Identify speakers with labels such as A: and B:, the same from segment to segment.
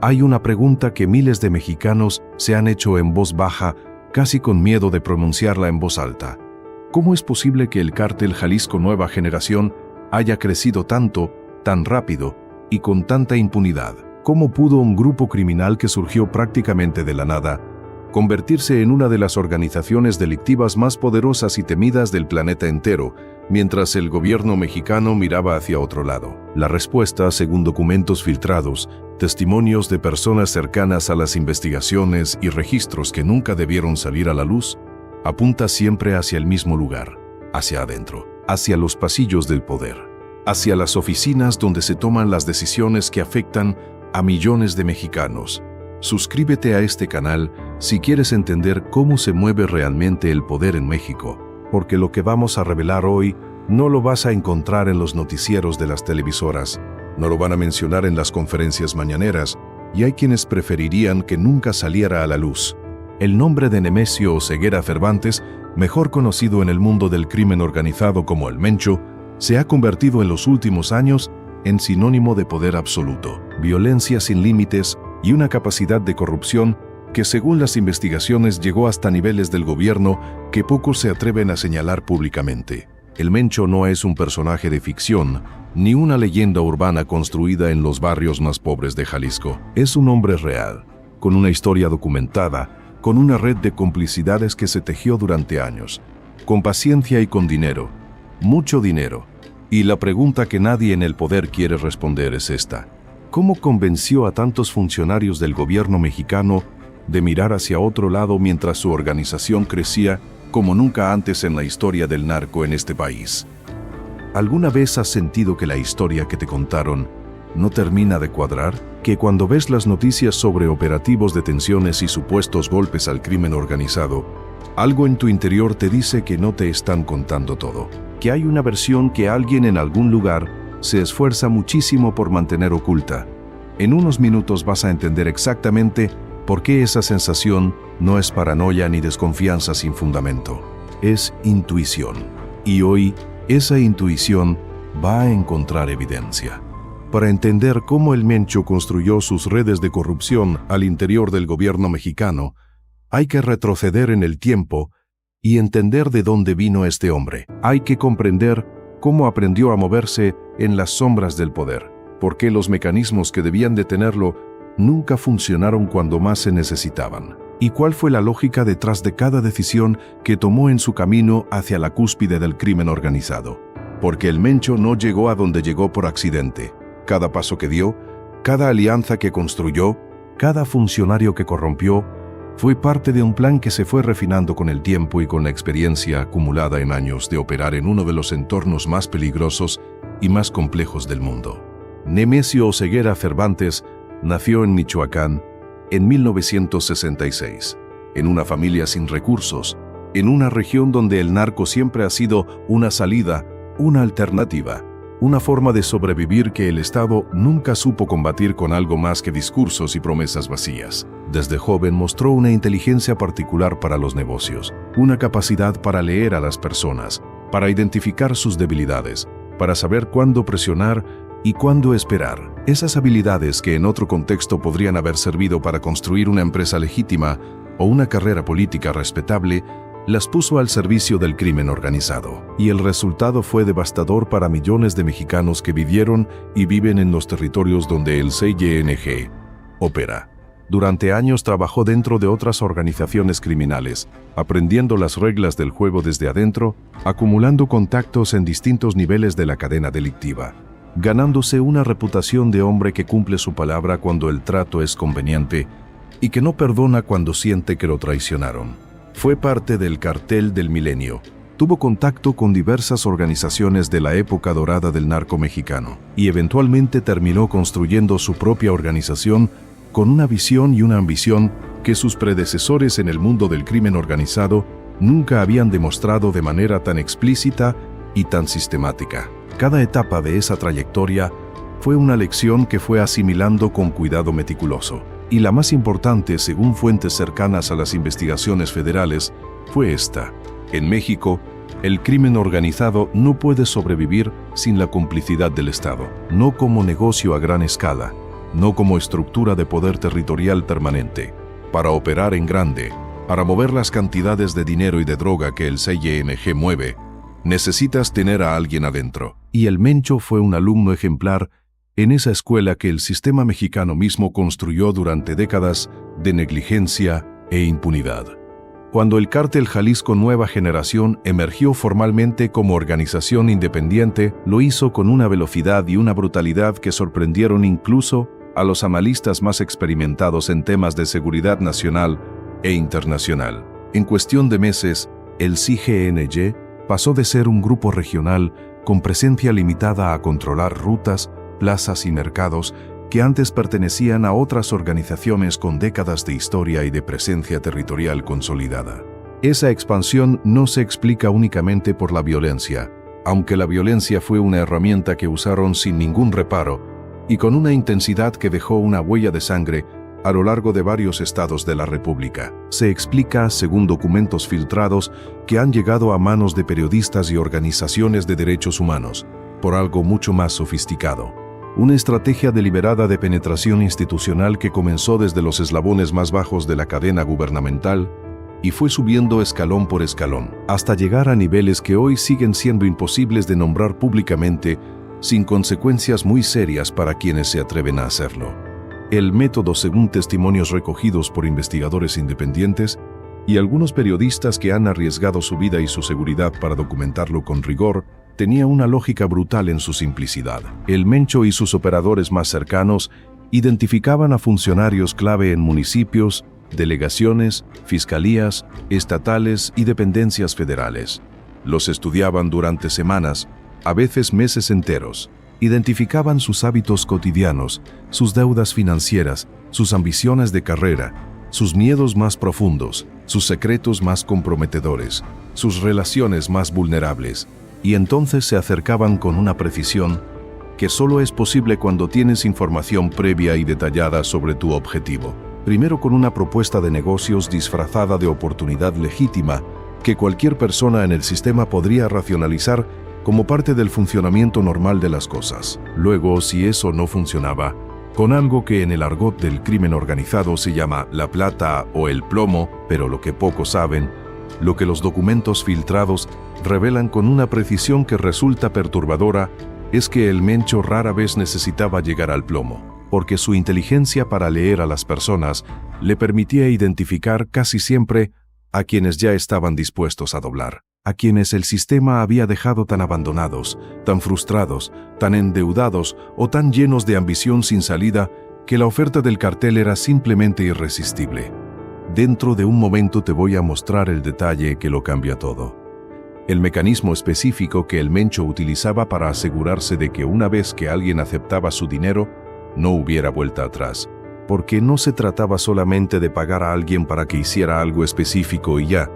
A: Hay una pregunta que miles de mexicanos se han hecho en voz baja, casi con miedo de pronunciarla en voz alta. ¿Cómo es posible que el cártel Jalisco Nueva Generación haya crecido tanto, tan rápido y con tanta impunidad? ¿Cómo pudo un grupo criminal que surgió prácticamente de la nada convertirse en una de las organizaciones delictivas más poderosas y temidas del planeta entero, mientras el gobierno mexicano miraba hacia otro lado? La respuesta, según documentos filtrados, testimonios de personas cercanas a las investigaciones y registros que nunca debieron salir a la luz, apunta siempre hacia el mismo lugar, hacia adentro, hacia los pasillos del poder, hacia las oficinas donde se toman las decisiones que afectan a millones de mexicanos. Suscríbete a este canal si quieres entender cómo se mueve realmente el poder en México, porque lo que vamos a revelar hoy no lo vas a encontrar en los noticieros de las televisoras, no lo van a mencionar en las conferencias mañaneras, y hay quienes preferirían que nunca saliera a la luz. El nombre de Nemesio Oseguera Cervantes, mejor conocido en el mundo del crimen organizado como el Mencho, se ha convertido en los últimos años en sinónimo de poder absoluto, violencia sin límites y una capacidad de corrupción que, según las investigaciones, llegó hasta niveles del gobierno que pocos se atreven a señalar públicamente. El Mencho no es un personaje de ficción, ni una leyenda urbana construida en los barrios más pobres de Jalisco. Es un hombre real, con una historia documentada, con una red de complicidades que se tejió durante años, con paciencia y con dinero, mucho dinero. Y la pregunta que nadie en el poder quiere responder es esta: ¿cómo convenció a tantos funcionarios del gobierno mexicano de mirar hacia otro lado mientras su organización crecía como nunca antes en la historia del narco en este país? ¿Alguna vez has sentido que la historia que te contaron no termina de cuadrar? ¿Que cuando ves las noticias sobre operativos, detenciones y supuestos golpes al crimen organizado, algo en tu interior te dice que no te están contando todo? Que hay una versión que alguien en algún lugar se esfuerza muchísimo por mantener oculta. En unos minutos vas a entender exactamente por qué esa sensación no es paranoia ni desconfianza sin fundamento. Es intuición. Y hoy, esa intuición va a encontrar evidencia. Para entender cómo el Mencho construyó sus redes de corrupción al interior del gobierno mexicano, hay que retroceder en el tiempo y entender de dónde vino este hombre. Hay que comprender cómo aprendió a moverse en las sombras del poder, por qué los mecanismos que debían detenerlo nunca funcionaron cuando más se necesitaban, y cuál fue la lógica detrás de cada decisión que tomó en su camino hacia la cúspide del crimen organizado. Porque el Mencho no llegó a donde llegó por accidente. Cada paso que dio, cada alianza que construyó, cada funcionario que corrompió, fue parte de un plan que se fue refinando con el tiempo y con la experiencia acumulada en años de operar en uno de los entornos más peligrosos y más complejos del mundo. Nemesio Oseguera Cervantes nació en Michoacán en 1966, en una familia sin recursos, en una región donde el narco siempre ha sido una salida, una alternativa, una forma de sobrevivir que el Estado nunca supo combatir con algo más que discursos y promesas vacías. Desde joven mostró una inteligencia particular para los negocios, una capacidad para leer a las personas, para identificar sus debilidades, para saber cuándo presionar y cuándo esperar. Esas habilidades que en otro contexto podrían haber servido para construir una empresa legítima o una carrera política respetable, las puso al servicio del crimen organizado. Y el resultado fue devastador para millones de mexicanos que vivieron y viven en los territorios donde el CYNG opera. Durante años trabajó dentro de otras organizaciones criminales, aprendiendo las reglas del juego desde adentro, acumulando contactos en distintos niveles de la cadena delictiva, ganándose una reputación de hombre que cumple su palabra cuando el trato es conveniente y que no perdona cuando siente que lo traicionaron. Fue parte del cartel del milenio. Tuvo contacto con diversas organizaciones de la época dorada del narco mexicano y eventualmente terminó construyendo su propia organización con una visión y una ambición que sus predecesores en el mundo del crimen organizado nunca habían demostrado de manera tan explícita y tan sistemática. Cada etapa de esa trayectoria fue una lección que fue asimilando con cuidado meticuloso. Y la más importante, según fuentes cercanas a las investigaciones federales, fue esta: en México, el crimen organizado no puede sobrevivir sin la complicidad del Estado, no como negocio a gran escala, no como estructura de poder territorial permanente. Para operar en grande, para mover las cantidades de dinero y de droga que el CNG mueve, necesitas tener a alguien adentro. Y el Mencho fue un alumno ejemplar en esa escuela que el sistema mexicano mismo construyó durante décadas de negligencia e impunidad. Cuando el Cártel Jalisco Nueva Generación emergió formalmente como organización independiente, lo hizo con una velocidad y una brutalidad que sorprendieron incluso a los analistas más experimentados en temas de seguridad nacional e internacional. En cuestión de meses, el CNG pasó de ser un grupo regional con presencia limitada a controlar rutas, plazas y mercados que antes pertenecían a otras organizaciones con décadas de historia y de presencia territorial consolidada. Esa expansión no se explica únicamente por la violencia, aunque la violencia fue una herramienta que usaron sin ningún reparo y con una intensidad que dejó una huella de sangre a lo largo de varios estados de la República. Se explica, según documentos filtrados, que han llegado a manos de periodistas y organizaciones de derechos humanos, por algo mucho más sofisticado. Una estrategia deliberada de penetración institucional que comenzó desde los eslabones más bajos de la cadena gubernamental y fue subiendo escalón por escalón, hasta llegar a niveles que hoy siguen siendo imposibles de nombrar públicamente, sin consecuencias muy serias para quienes se atreven a hacerlo. El método, según testimonios recogidos por investigadores independientes y algunos periodistas que han arriesgado su vida y su seguridad para documentarlo con rigor, tenía una lógica brutal en su simplicidad. El Mencho y sus operadores más cercanos identificaban a funcionarios clave en municipios, delegaciones, fiscalías, estatales y dependencias federales. Los estudiaban durante semanas, a veces meses enteros. Identificaban sus hábitos cotidianos, sus deudas financieras, sus ambiciones de carrera, sus miedos más profundos, sus secretos más comprometedores, sus relaciones más vulnerables, y entonces se acercaban con una precisión que solo es posible cuando tienes información previa y detallada sobre tu objetivo. Primero con una propuesta de negocios disfrazada de oportunidad legítima que cualquier persona en el sistema podría racionalizar como parte del funcionamiento normal de las cosas. Luego, si eso no funcionaba, con algo que en el argot del crimen organizado se llama la plata o el plomo, pero lo que pocos saben, lo que los documentos filtrados revelan con una precisión que resulta perturbadora, es que el Mencho rara vez necesitaba llegar al plomo, porque su inteligencia para leer a las personas le permitía identificar casi siempre a quienes ya estaban dispuestos a doblar, a quienes el sistema había dejado tan abandonados, tan frustrados, tan endeudados o tan llenos de ambición sin salida que la oferta del cartel era simplemente irresistible. Dentro de un momento te voy a mostrar el detalle que lo cambia todo. El mecanismo específico que el Mencho utilizaba para asegurarse de que una vez que alguien aceptaba su dinero, no hubiera vuelta atrás, porque no se trataba solamente de pagar a alguien para que hiciera algo específico y ya.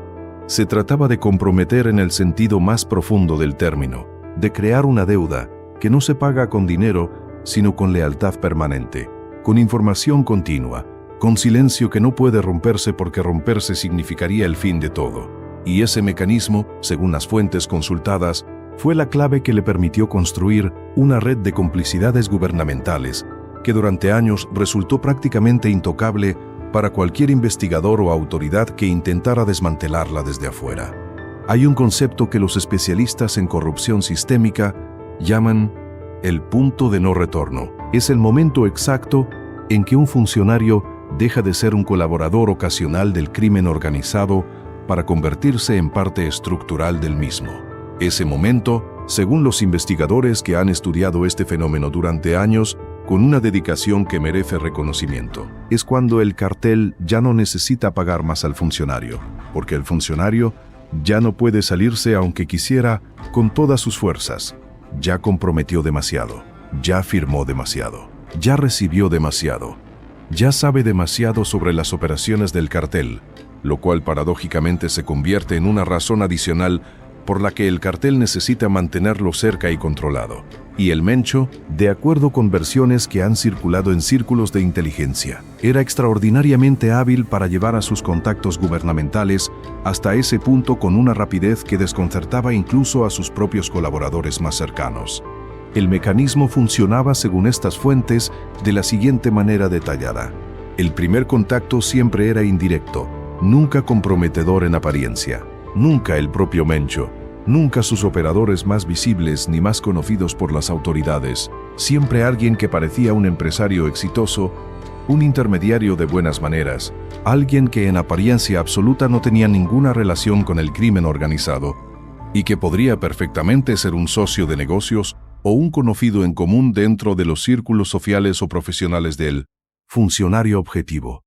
A: Se trataba de comprometer en el sentido más profundo del término, de crear una deuda que no se paga con dinero, sino con lealtad permanente, con información continua, con silencio que no puede romperse porque romperse significaría el fin de todo. Y ese mecanismo, según las fuentes consultadas, fue la clave que le permitió construir una red de complicidades gubernamentales que durante años resultó prácticamente intocable para cualquier investigador o autoridad que intentara desmantelarla desde afuera. Hay un concepto que los especialistas en corrupción sistémica llaman el punto de no retorno. Es el momento exacto en que un funcionario deja de ser un colaborador ocasional del crimen organizado para convertirse en parte estructural del mismo. Ese momento, según los investigadores que han estudiado este fenómeno durante años, con una dedicación que merece reconocimiento, es cuando el cartel ya no necesita pagar más al funcionario, porque el funcionario ya no puede salirse aunque quisiera con todas sus fuerzas. Ya comprometió demasiado, ya firmó demasiado, ya recibió demasiado, ya sabe demasiado sobre las operaciones del cartel, lo cual paradójicamente se convierte en una razón adicional por la que el cartel necesita mantenerlo cerca y controlado. Y el Mencho, de acuerdo con versiones que han circulado en círculos de inteligencia, era extraordinariamente hábil para llevar a sus contactos gubernamentales hasta ese punto con una rapidez que desconcertaba incluso a sus propios colaboradores más cercanos. El mecanismo funcionaba según estas fuentes de la siguiente manera detallada. El primer contacto siempre era indirecto, nunca comprometedor en apariencia. Nunca el propio Mencho, nunca sus operadores más visibles ni más conocidos por las autoridades. Siempre alguien que parecía un empresario exitoso, un intermediario de buenas maneras, alguien que en apariencia absoluta no tenía ninguna relación con el crimen organizado y que podría perfectamente ser un socio de negocios o un conocido en común dentro de los círculos sociales o profesionales del funcionario objetivo.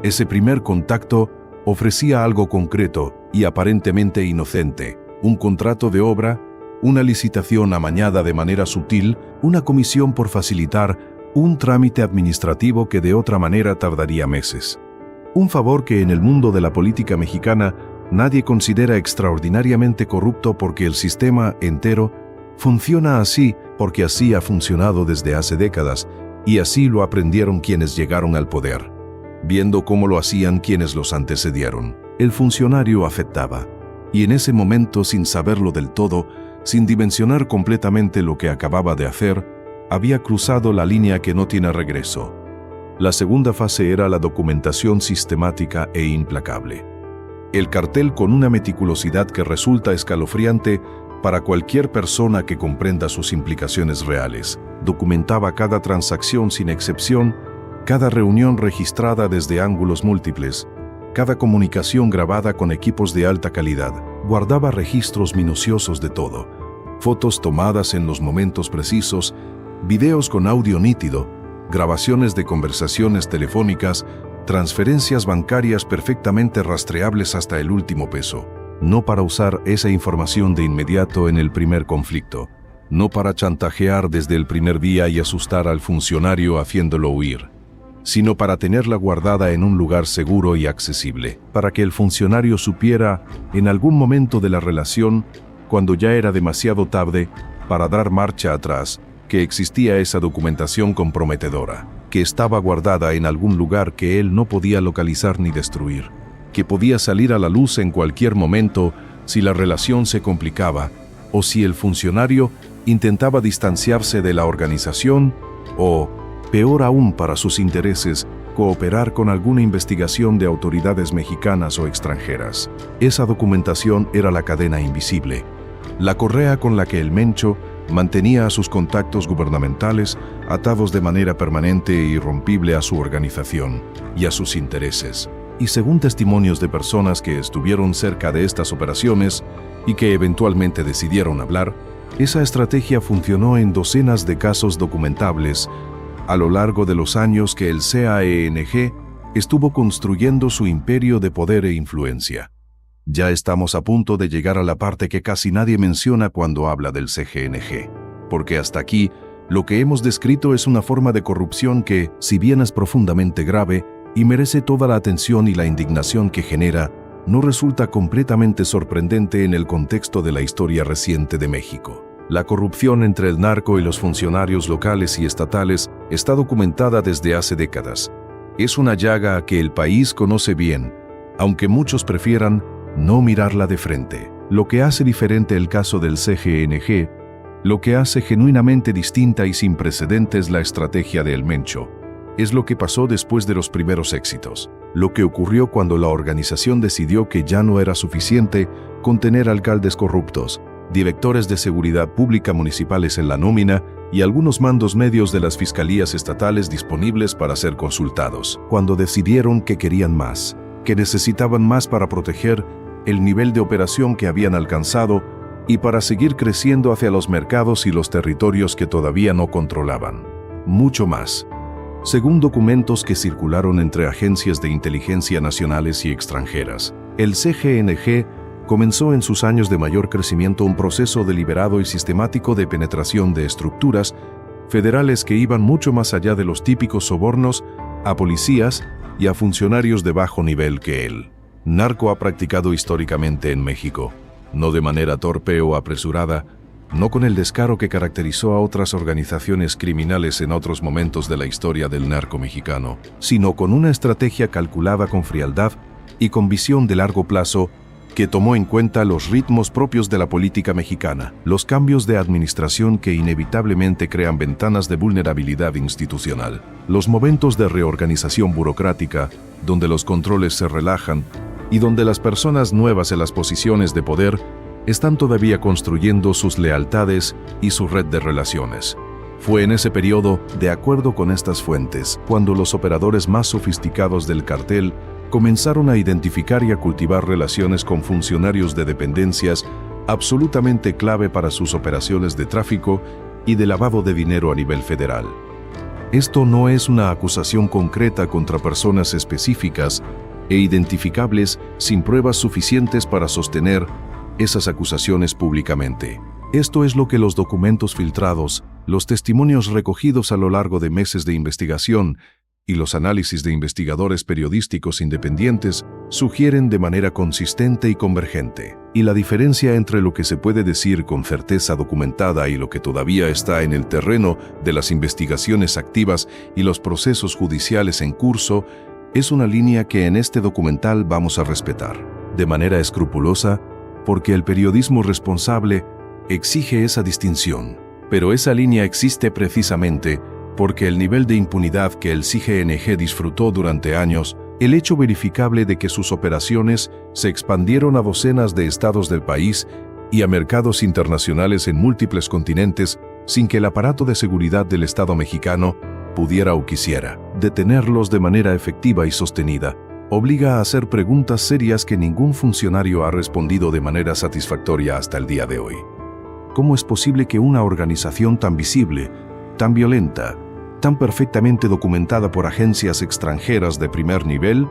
A: Ese primer contacto ofrecía algo concreto y aparentemente inocente, un contrato de obra, una licitación amañada de manera sutil, una comisión por facilitar un trámite administrativo que de otra manera tardaría meses. Un favor que en el mundo de la política mexicana nadie considera extraordinariamente corrupto porque el sistema entero funciona así porque así ha funcionado desde hace décadas y así lo aprendieron quienes llegaron al poder. Viendo cómo lo hacían quienes los antecedieron, el funcionario aceptaba. Y en ese momento, sin saberlo del todo, sin dimensionar completamente lo que acababa de hacer, había cruzado la línea que no tiene regreso. La segunda fase era la documentación sistemática e implacable. El cartel, con una meticulosidad que resulta escalofriante para cualquier persona que comprenda sus implicaciones reales, documentaba cada transacción sin excepción, cada reunión registrada desde ángulos múltiples, cada comunicación grabada con equipos de alta calidad, guardaba registros minuciosos de todo, fotos tomadas en los momentos precisos, videos con audio nítido, grabaciones de conversaciones telefónicas, transferencias bancarias perfectamente rastreables hasta el último peso, no para usar esa información de inmediato en el primer conflicto, no para chantajear desde el primer día y asustar al funcionario haciéndolo huir, sino para tenerla guardada en un lugar seguro y accesible, para que el funcionario supiera en algún momento de la relación, cuando ya era demasiado tarde, para dar marcha atrás, que existía esa documentación comprometedora, que estaba guardada en algún lugar que él no podía localizar ni destruir, que podía salir a la luz en cualquier momento si la relación se complicaba o si el funcionario intentaba distanciarse de la organización o, peor aún para sus intereses, cooperar con alguna investigación de autoridades mexicanas o extranjeras. Esa documentación era la cadena invisible, la correa con la que el Mencho mantenía a sus contactos gubernamentales atados de manera permanente e irrompible a su organización y a sus intereses. Y según testimonios de personas que estuvieron cerca de estas operaciones y que eventualmente decidieron hablar, esa estrategia funcionó en docenas de casos documentables a lo largo de los años que el CAENG estuvo construyendo su imperio de poder e influencia. Ya estamos a punto de llegar a la parte que casi nadie menciona cuando habla del CGNG, porque hasta aquí lo que hemos descrito es una forma de corrupción que, si bien es profundamente grave y merece toda la atención y la indignación que genera, no resulta completamente sorprendente en el contexto de la historia reciente de México. La corrupción entre el narco y los funcionarios locales y estatales está documentada desde hace décadas. Es una llaga que el país conoce bien, aunque muchos prefieran no mirarla de frente. Lo que hace diferente el caso del CGNG, lo que hace genuinamente distinta y sin precedentes la estrategia de El Mencho, es lo que pasó después de los primeros éxitos, lo que ocurrió cuando la organización decidió que ya no era suficiente con tener alcaldes corruptos, directores de seguridad pública municipales en la nómina y algunos mandos medios de las fiscalías estatales disponibles para ser consultados, cuando decidieron que querían más, que necesitaban más para proteger el nivel de operación que habían alcanzado y para seguir creciendo hacia los mercados y los territorios que todavía no controlaban. Mucho más. Según documentos que circularon entre agencias de inteligencia nacionales y extranjeras, el CGNG comenzó en sus años de mayor crecimiento un proceso deliberado y sistemático de penetración de estructuras federales que iban mucho más allá de los típicos sobornos a policías y a funcionarios de bajo nivel que el narco ha practicado históricamente en México, no de manera torpe o apresurada, no con el descaro que caracterizó a otras organizaciones criminales en otros momentos de la historia del narco mexicano, sino con una estrategia calculada con frialdad y con visión de largo plazo que tomó en cuenta los ritmos propios de la política mexicana, los cambios de administración que inevitablemente crean ventanas de vulnerabilidad institucional, los momentos de reorganización burocrática, donde los controles se relajan y donde las personas nuevas en las posiciones de poder están todavía construyendo sus lealtades y su red de relaciones. Fue en ese periodo, de acuerdo con estas fuentes, cuando los operadores más sofisticados del cartel comenzaron a identificar y a cultivar relaciones con funcionarios de dependencias absolutamente clave para sus operaciones de tráfico y de lavado de dinero a nivel federal. Esto no es una acusación concreta contra personas específicas e identificables sin pruebas suficientes para sostener esas acusaciones públicamente. Esto es lo que los documentos filtrados, los testimonios recogidos a lo largo de meses de investigación y los análisis de investigadores periodísticos independientes sugieren de manera consistente y convergente. Y la diferencia entre lo que se puede decir con certeza documentada y lo que todavía está en el terreno de las investigaciones activas y los procesos judiciales en curso es una línea que en este documental vamos a respetar, de manera escrupulosa, porque el periodismo responsable exige esa distinción. Pero esa línea existe precisamente porque el nivel de impunidad que el CIGNG disfrutó durante años, el hecho verificable de que sus operaciones se expandieron a docenas de estados del país y a mercados internacionales en múltiples continentes sin que el aparato de seguridad del Estado mexicano pudiera o quisiera detenerlos de manera efectiva y sostenida, obliga a hacer preguntas serias que ningún funcionario ha respondido de manera satisfactoria hasta el día de hoy. ¿Cómo es posible que una organización tan visible, tan violenta, tan perfectamente documentada por agencias extranjeras de primer nivel,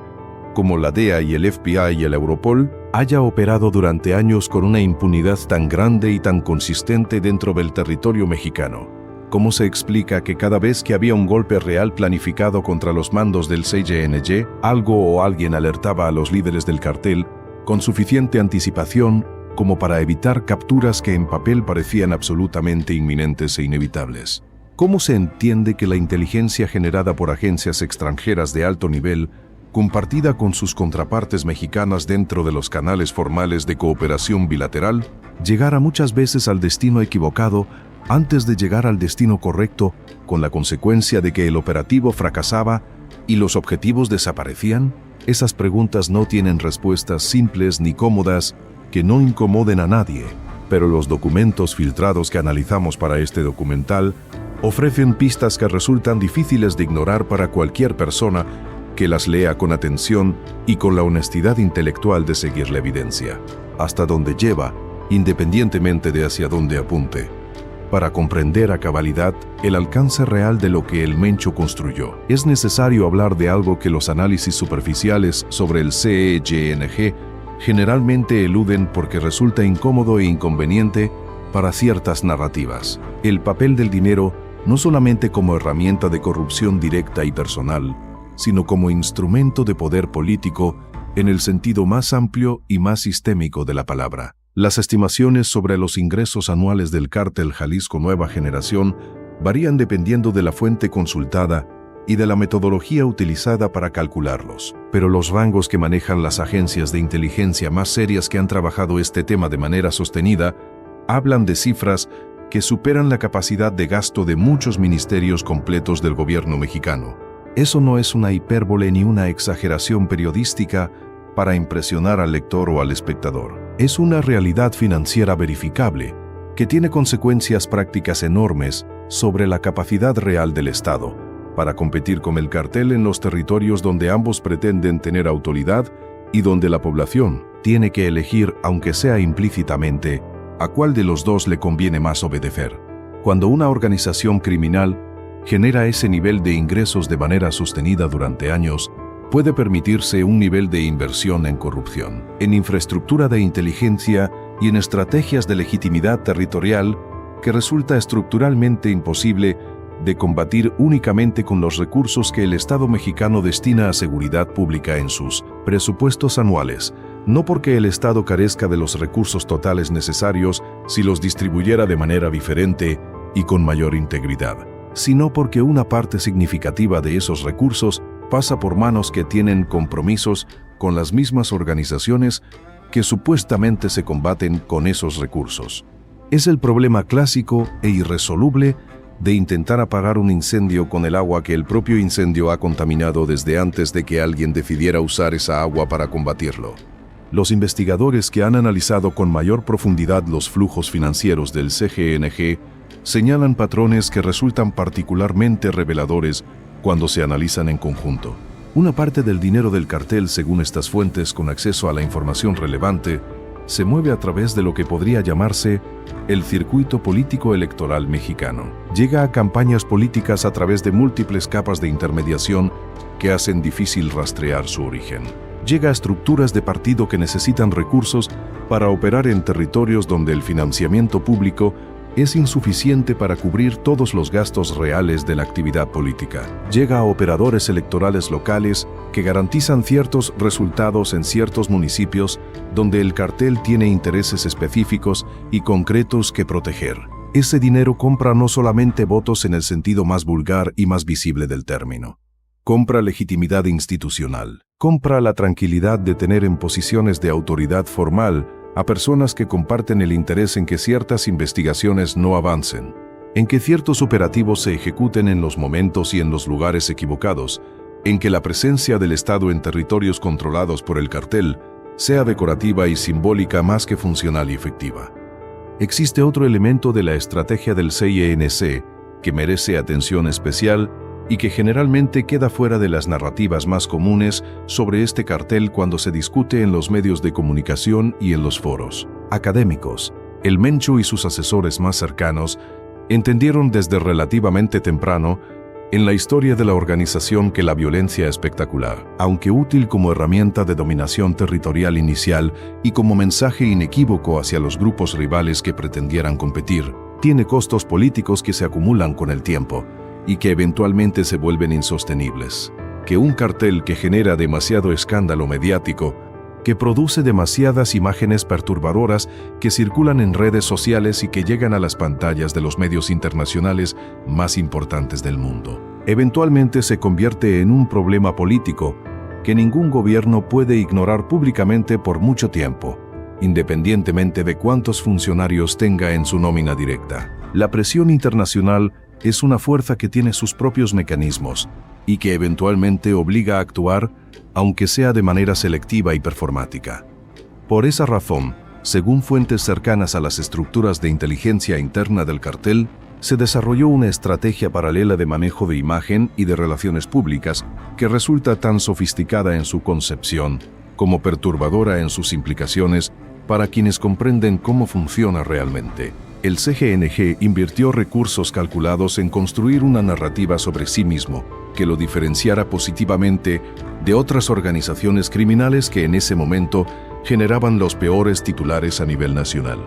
A: como la DEA y el FBI y el Europol, haya operado durante años con una impunidad tan grande y tan consistente dentro del territorio mexicano? ¿Cómo se explica que cada vez que había un golpe real planificado contra los mandos del CIGNG, algo o alguien alertaba a los líderes del cartel con suficiente anticipación como para evitar capturas que en papel parecían absolutamente inminentes e inevitables? ¿Cómo se entiende que la inteligencia generada por agencias extranjeras de alto nivel, compartida con sus contrapartes mexicanas dentro de los canales formales de cooperación bilateral, llegara muchas veces al destino equivocado antes de llegar al destino correcto, con la consecuencia de que el operativo fracasaba y los objetivos desaparecían? Esas preguntas no tienen respuestas simples ni cómodas que no incomoden a nadie, pero los documentos filtrados que analizamos para este documental ofrecen pistas que resultan difíciles de ignorar para cualquier persona que las lea con atención y con la honestidad intelectual de seguir la evidencia, hasta donde lleva, independientemente de hacia dónde apunte, para comprender a cabalidad el alcance real de lo que el Mencho construyó. Es necesario hablar de algo que los análisis superficiales sobre el CIGNG generalmente eluden porque resulta incómodo e inconveniente para ciertas narrativas: el papel del dinero no solamente como herramienta de corrupción directa y personal, sino como instrumento de poder político en el sentido más amplio y más sistémico de la palabra. Las estimaciones sobre los ingresos anuales del cártel Jalisco Nueva Generación varían dependiendo de la fuente consultada y de la metodología utilizada para calcularlos, pero los rangos que manejan las agencias de inteligencia más serias que han trabajado este tema de manera sostenida hablan de cifras que superan la capacidad de gasto de muchos ministerios completos del gobierno mexicano. Eso no es una hipérbole ni una exageración periodística para impresionar al lector o al espectador. Es una realidad financiera verificable que tiene consecuencias prácticas enormes sobre la capacidad real del Estado para competir con el cartel en los territorios donde ambos pretenden tener autoridad y donde la población tiene que elegir, aunque sea implícitamente, a cuál de los dos le conviene más obedecer. Cuando una organización criminal genera ese nivel de ingresos de manera sostenida durante años, puede permitirse un nivel de inversión en corrupción, en infraestructura de inteligencia y en estrategias de legitimidad territorial que resulta estructuralmente imposible de combatir únicamente con los recursos que el Estado mexicano destina a seguridad pública en sus presupuestos anuales, no porque el Estado carezca de los recursos totales necesarios si los distribuyera de manera diferente y con mayor integridad, sino porque una parte significativa de esos recursos pasa por manos que tienen compromisos con las mismas organizaciones que supuestamente se combaten con esos recursos. Es el problema clásico e irresoluble de intentar apagar un incendio con el agua que el propio incendio ha contaminado desde antes de que alguien decidiera usar esa agua para combatirlo. Los investigadores que han analizado con mayor profundidad los flujos financieros del CGNG señalan patrones que resultan particularmente reveladores cuando se analizan en conjunto. Una parte del dinero del cartel, según estas fuentes con acceso a la información relevante, se mueve a través de lo que podría llamarse el circuito político electoral mexicano. Llega a campañas políticas a través de múltiples capas de intermediación que hacen difícil rastrear su origen. Llega a estructuras de partido que necesitan recursos para operar en territorios donde el financiamiento público es insuficiente para cubrir todos los gastos reales de la actividad política. Llega a operadores electorales locales que garantizan ciertos resultados en ciertos municipios donde el cartel tiene intereses específicos y concretos que proteger. Ese dinero compra no solamente votos en el sentido más vulgar y más visible del término. Compra legitimidad institucional. Compra la tranquilidad de tener en posiciones de autoridad formal a personas que comparten el interés en que ciertas investigaciones no avancen, en que ciertos operativos se ejecuten en los momentos y en los lugares equivocados, en que la presencia del Estado en territorios controlados por el cartel sea decorativa y simbólica más que funcional y efectiva. Existe otro elemento de la estrategia del CINC que merece atención especial y que generalmente queda fuera de las narrativas más comunes sobre este cartel cuando se discute en los medios de comunicación y en los foros académicos. El Mencho y sus asesores más cercanos entendieron desde relativamente temprano en la historia de la organización que la violencia espectacular, aunque útil como herramienta de dominación territorial inicial y como mensaje inequívoco hacia los grupos rivales que pretendieran competir, tiene costos políticos que se acumulan con el tiempo y que eventualmente se vuelven insostenibles. Que un cartel que genera demasiado escándalo mediático, que produce demasiadas imágenes perturbadoras que circulan en redes sociales y que llegan a las pantallas de los medios internacionales más importantes del mundo, eventualmente se convierte en un problema político que ningún gobierno puede ignorar públicamente por mucho tiempo, independientemente de cuántos funcionarios tenga en su nómina directa. La presión internacional es una fuerza que tiene sus propios mecanismos y que eventualmente obliga a actuar, aunque sea de manera selectiva y performática. Por esa razón, según fuentes cercanas a las estructuras de inteligencia interna del cartel, se desarrolló una estrategia paralela de manejo de imagen y de relaciones públicas que resulta tan sofisticada en su concepción como perturbadora en sus implicaciones para quienes comprenden cómo funciona realmente. El CGNG invirtió recursos calculados en construir una narrativa sobre sí mismo que lo diferenciara positivamente de otras organizaciones criminales que en ese momento generaban los peores titulares a nivel nacional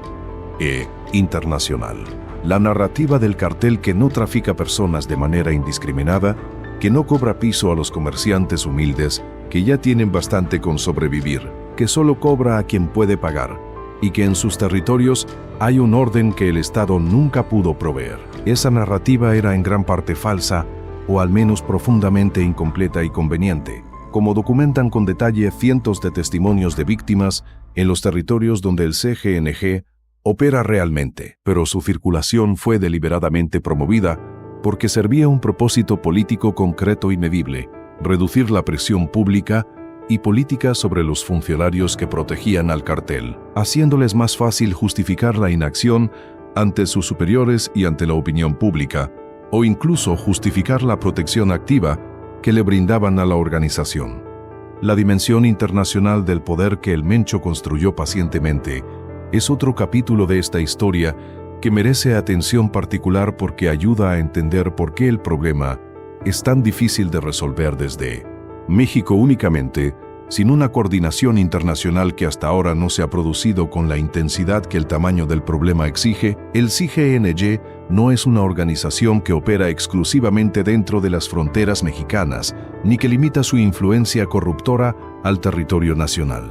A: e internacional. La narrativa del cartel que no trafica personas de manera indiscriminada, que no cobra piso a los comerciantes humildes que ya tienen bastante con sobrevivir, que solo cobra a quien puede pagar, y que en sus territorios hay un orden que el Estado nunca pudo proveer. Esa narrativa era en gran parte falsa, o al menos profundamente incompleta y conveniente, como documentan con detalle cientos de testimonios de víctimas en los territorios donde el CGNG opera realmente, pero su circulación fue deliberadamente promovida porque servía un propósito político concreto y medible: reducir la presión pública y política sobre los funcionarios que protegían al cartel, haciéndoles más fácil justificar la inacción ante sus superiores y ante la opinión pública, o incluso justificar la protección activa que le brindaban a la organización. La dimensión internacional del poder que el Mencho construyó pacientemente es otro capítulo de esta historia que merece atención particular porque ayuda a entender por qué el problema es tan difícil de resolver desde México únicamente, sin una coordinación internacional que hasta ahora no se ha producido con la intensidad que el tamaño del problema exige. El CGNG no es una organización que opera exclusivamente dentro de las fronteras mexicanas, ni que limita su influencia corruptora al territorio nacional.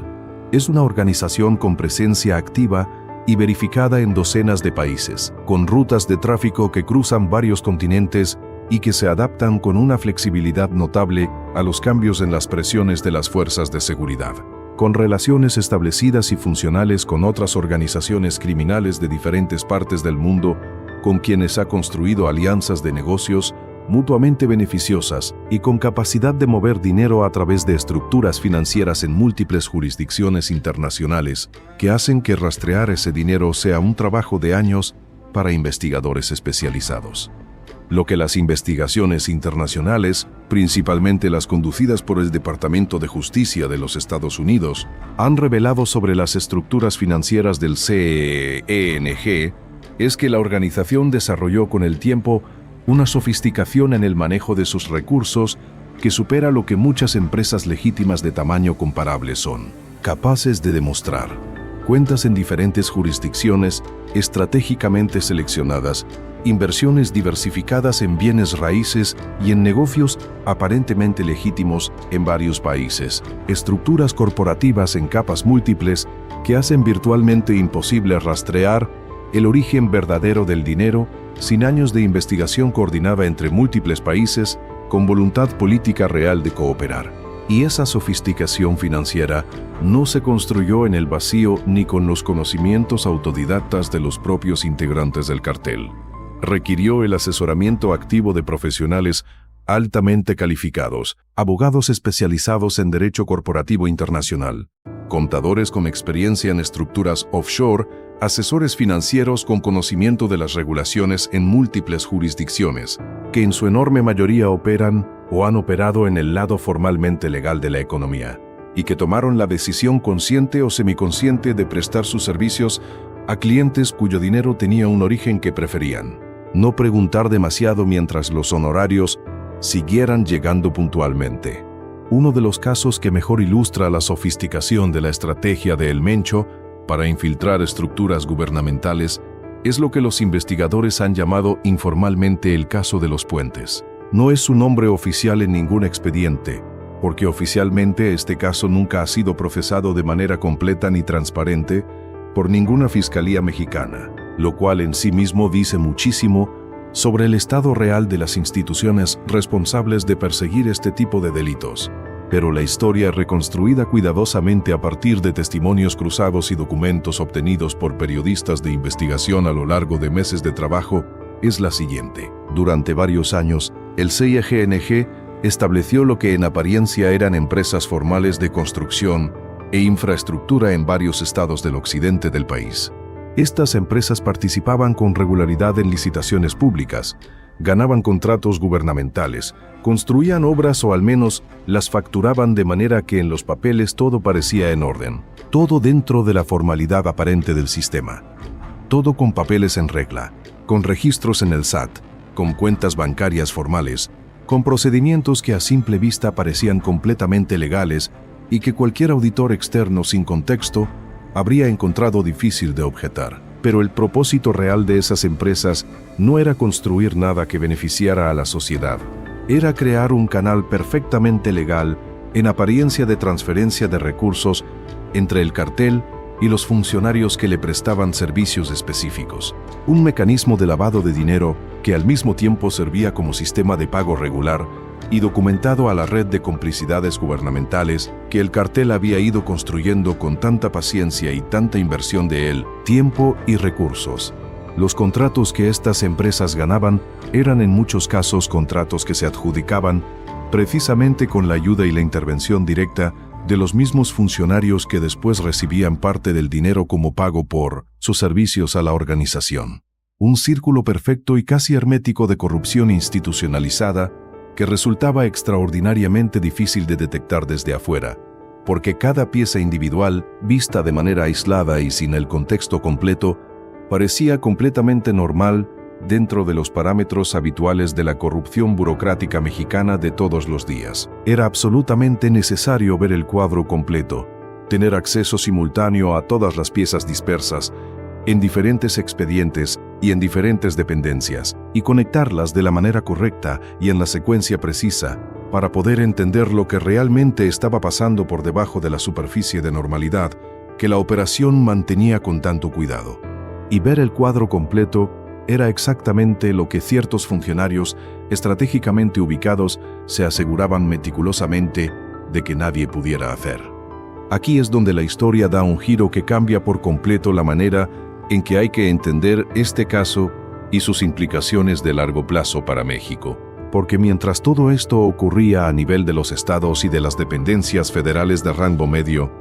A: Es una organización con presencia activa y verificada en docenas de países, con rutas de tráfico que cruzan varios continentes y que se adaptan con una flexibilidad notable a los cambios en las presiones de las fuerzas de seguridad. con relaciones establecidas y funcionales con otras organizaciones criminales de diferentes partes del mundo, con quienes ha construido alianzas de negocios mutuamente beneficiosas y con capacidad de mover dinero a través de estructuras financieras en múltiples jurisdicciones internacionales que hacen que rastrear ese dinero sea un trabajo de años para investigadores especializados. Lo que las investigaciones internacionales, principalmente las conducidas por el Departamento de Justicia de los Estados Unidos, han revelado sobre las estructuras financieras del CENG es que la organización desarrolló con el tiempo una sofisticación en el manejo de sus recursos que supera lo que muchas empresas legítimas de tamaño comparable son capaces de demostrar. Cuentas en diferentes jurisdicciones, estratégicamente seleccionadas, inversiones diversificadas en bienes raíces y en negocios aparentemente legítimos en varios países, estructuras corporativas en capas múltiples que hacen virtualmente imposible rastrear el origen verdadero del dinero sin años de investigación coordinada entre múltiples países con voluntad política real de cooperar. Y esa sofisticación financiera no se construyó en el vacío ni con los conocimientos autodidactas de los propios integrantes del cartel. Requirió el asesoramiento activo de profesionales altamente calificados, abogados especializados en derecho corporativo internacional, contadores con experiencia en estructuras offshore, asesores financieros con conocimiento de las regulaciones en múltiples jurisdicciones, que en su enorme mayoría operan o han operado en el lado formalmente legal de la economía, y que tomaron la decisión consciente o semiconsciente de prestar sus servicios a clientes cuyo dinero tenía un origen que preferían. No preguntar demasiado mientras los honorarios siguieran llegando puntualmente. Uno de los casos que mejor ilustra la sofisticación de la estrategia de El Mencho para infiltrar estructuras gubernamentales es lo que los investigadores han llamado informalmente el caso de los puentes. No es su nombre oficial en ningún expediente, porque oficialmente este caso nunca ha sido procesado de manera completa ni transparente por ninguna fiscalía mexicana, lo cual en sí mismo dice muchísimo sobre el estado real de las instituciones responsables de perseguir este tipo de delitos. Pero la historia reconstruida cuidadosamente a partir de testimonios cruzados y documentos obtenidos por periodistas de investigación a lo largo de meses de trabajo es la siguiente. Durante varios años, el CIGNG estableció lo que en apariencia eran empresas formales de construcción e infraestructura en varios estados del occidente del país. Estas empresas participaban con regularidad en licitaciones públicas, ganaban contratos gubernamentales, construían obras o al menos las facturaban de manera que en los papeles todo parecía en orden, todo dentro de la formalidad aparente del sistema, todo con papeles en regla, con registros en el SAT, con cuentas bancarias formales, con procedimientos que a simple vista parecían completamente legales y que cualquier auditor externo sin contexto habría encontrado difícil de objetar. Pero el propósito real de esas empresas no era construir nada que beneficiara a la sociedad. Era crear un canal perfectamente legal, en apariencia de transferencia de recursos, entre el cartel y los funcionarios que le prestaban servicios específicos. Un mecanismo de lavado de dinero que al mismo tiempo servía como sistema de pago regular y documentado a la red de complicidades gubernamentales que el cartel había ido construyendo con tanta paciencia y tanta inversión de él, tiempo y recursos. Los contratos que estas empresas ganaban eran en muchos casos contratos que se adjudicaban precisamente con la ayuda y la intervención directa de los mismos funcionarios que después recibían parte del dinero como pago por sus servicios a la organización. Un círculo perfecto y casi hermético de corrupción institucionalizada que resultaba extraordinariamente difícil de detectar desde afuera, porque cada pieza individual, vista de manera aislada y sin el contexto completo, parecía completamente normal dentro de los parámetros habituales de la corrupción burocrática mexicana de todos los días. Era absolutamente necesario ver el cuadro completo, tener acceso simultáneo a todas las piezas dispersas, en diferentes expedientes y en diferentes dependencias, y conectarlas de la manera correcta y en la secuencia precisa, para poder entender lo que realmente estaba pasando por debajo de la superficie de normalidad que la operación mantenía con tanto cuidado. Y ver el cuadro completo era exactamente lo que ciertos funcionarios estratégicamente ubicados se aseguraban meticulosamente de que nadie pudiera hacer. Aquí es donde la historia da un giro que cambia por completo la manera en que hay que entender este caso y sus implicaciones de largo plazo para México. Porque mientras todo esto ocurría a nivel de los estados y de las dependencias federales de rango medio,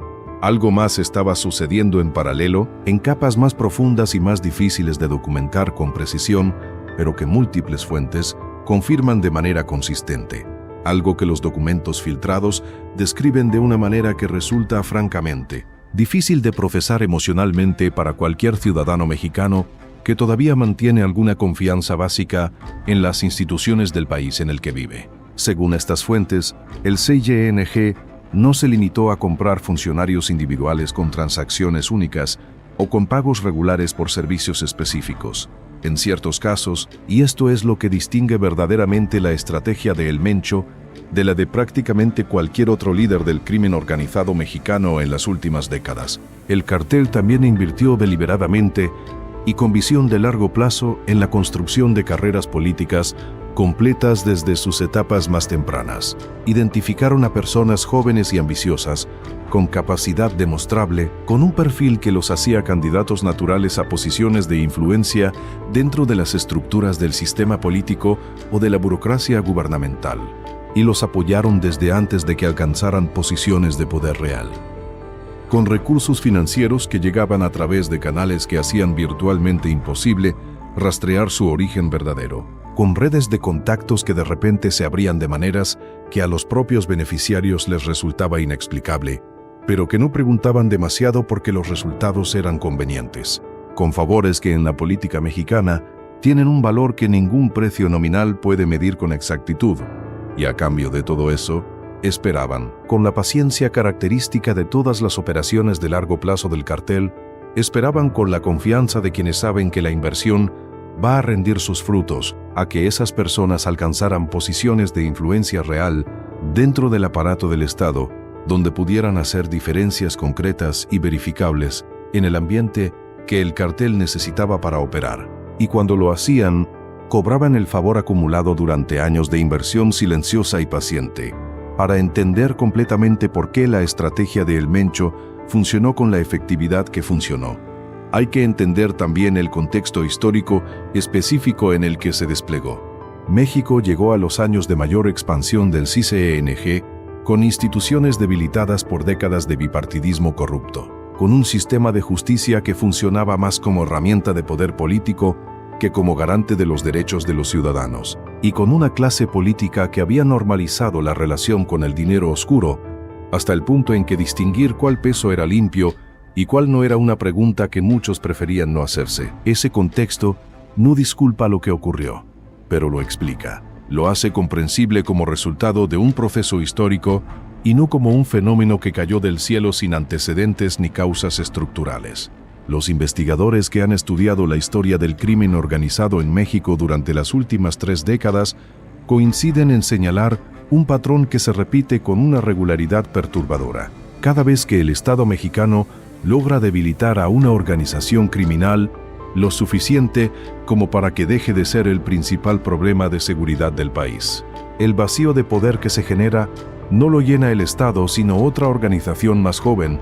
A: algo más estaba sucediendo en paralelo, en capas más profundas y más difíciles de documentar con precisión, pero que múltiples fuentes confirman de manera consistente. Algo que los documentos filtrados describen de una manera que resulta francamente difícil de procesar emocionalmente para cualquier ciudadano mexicano que todavía mantiene alguna confianza básica en las instituciones del país en el que vive. Según estas fuentes, el CYNG no se limitó a comprar funcionarios individuales con transacciones únicas o con pagos regulares por servicios específicos. En ciertos casos, y esto es lo que distingue verdaderamente la estrategia de El Mencho de la de prácticamente cualquier otro líder del crimen organizado mexicano en las últimas décadas, el cartel también invirtió deliberadamente y con visión de largo plazo en la construcción de carreras políticas completas desde sus etapas más tempranas. Identificaron a personas jóvenes y ambiciosas, con capacidad demostrable, con un perfil que los hacía candidatos naturales a posiciones de influencia dentro de las estructuras del sistema político o de la burocracia gubernamental, y los apoyaron desde antes de que alcanzaran posiciones de poder real. Con recursos financieros que llegaban a través de canales que hacían virtualmente imposible rastrear su origen verdadero, con redes de contactos que de repente se abrían de maneras que a los propios beneficiarios les resultaba inexplicable, pero que no preguntaban demasiado porque los resultados eran convenientes, con favores que en la política mexicana tienen un valor que ningún precio nominal puede medir con exactitud, y a cambio de todo eso, esperaban, con la paciencia característica de todas las operaciones de largo plazo del cartel, esperaban con la confianza de quienes saben que la inversión va a rendir sus frutos, a que esas personas alcanzaran posiciones de influencia real dentro del aparato del Estado, donde pudieran hacer diferencias concretas y verificables en el ambiente que el cartel necesitaba para operar. Y cuando lo hacían, cobraban el favor acumulado durante años de inversión silenciosa y paciente. Para entender completamente por qué la estrategia de El Mencho funcionó con la efectividad que funcionó, hay que entender también el contexto histórico específico en el que se desplegó. México llegó a los años de mayor expansión del CYNG, con instituciones debilitadas por décadas de bipartidismo corrupto, con un sistema de justicia que funcionaba más como herramienta de poder político que como garante de los derechos de los ciudadanos, y con una clase política que había normalizado la relación con el dinero oscuro, hasta el punto en que distinguir cuál peso era limpio y cuál no era una pregunta que muchos preferían no hacerse. Ese contexto no disculpa lo que ocurrió, pero lo explica. Lo hace comprensible como resultado de un proceso histórico y no como un fenómeno que cayó del cielo sin antecedentes ni causas estructurales. Los investigadores que han estudiado la historia del crimen organizado en México durante las últimas 3 décadas coinciden en señalar un patrón que se repite con una regularidad perturbadora. Cada vez que el Estado mexicano logra debilitar a una organización criminal lo suficiente como para que deje de ser el principal problema de seguridad del país, el vacío de poder que se genera no lo llena el Estado, sino otra organización más joven,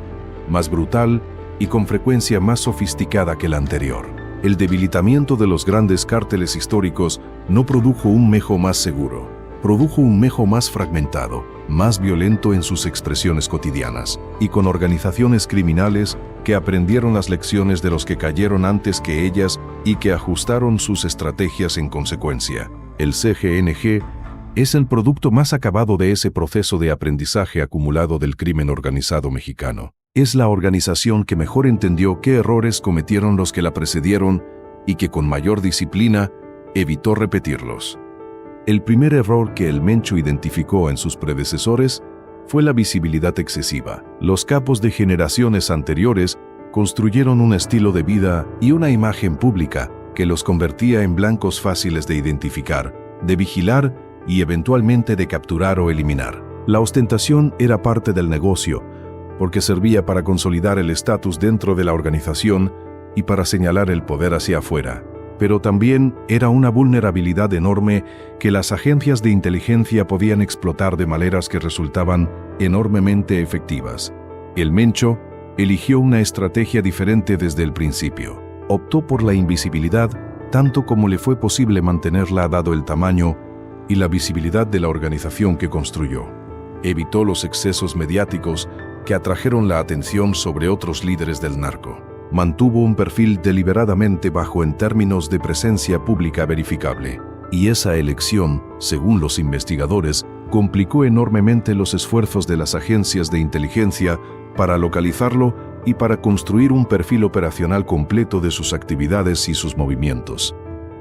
A: más brutal y con frecuencia más sofisticada que la anterior. El debilitamiento de los grandes cárteles históricos no produjo un México más seguro, produjo un México más fragmentado, más violento en sus expresiones cotidianas, y con organizaciones criminales que aprendieron las lecciones de los que cayeron antes que ellas y que ajustaron sus estrategias en consecuencia. El CYNG es el producto más acabado de ese proceso de aprendizaje acumulado del crimen organizado mexicano. Es la organización que mejor entendió qué errores cometieron los que la precedieron y que con mayor disciplina evitó repetirlos. El primer error que El Mencho identificó en sus predecesores fue la visibilidad excesiva. Los capos de generaciones anteriores construyeron un estilo de vida y una imagen pública que los convertía en blancos fáciles de identificar, de vigilar y eventualmente de capturar o eliminar. La ostentación era parte del negocio, porque servía para consolidar el estatus dentro de la organización y para señalar el poder hacia afuera. Pero también era una vulnerabilidad enorme que las agencias de inteligencia podían explotar de maneras que resultaban enormemente efectivas. El Mencho eligió una estrategia diferente desde el principio. Optó por la invisibilidad tanto como le fue posible mantenerla dado el tamaño y la visibilidad de la organización que construyó. Evitó los excesos mediáticos que atrajeron la atención sobre otros líderes del narco. Mantuvo un perfil deliberadamente bajo en términos de presencia pública verificable. Y esa elección, según los investigadores, complicó enormemente los esfuerzos de las agencias de inteligencia para localizarlo y para construir un perfil operacional completo de sus actividades y sus movimientos.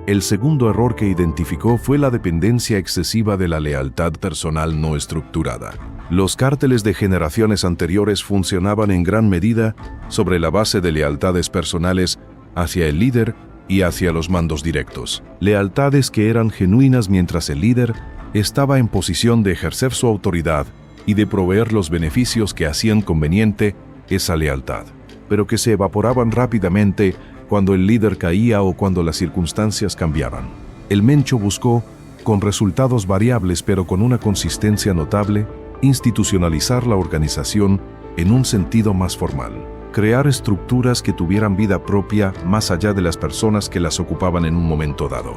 A: El segundo error que identificó fue la dependencia excesiva de la lealtad personal no estructurada. Los cárteles de generaciones anteriores funcionaban en gran medida sobre la base de lealtades personales hacia el líder y hacia los mandos directos. Lealtades que eran genuinas mientras el líder estaba en posición de ejercer su autoridad y de proveer los beneficios que hacían conveniente esa lealtad, pero que se evaporaban rápidamente cuando el líder caía o cuando las circunstancias cambiaban. El Mencho buscó, con resultados variables pero con una consistencia notable, institucionalizar la organización en un sentido más formal. Crear estructuras que tuvieran vida propia más allá de las personas que las ocupaban en un momento dado.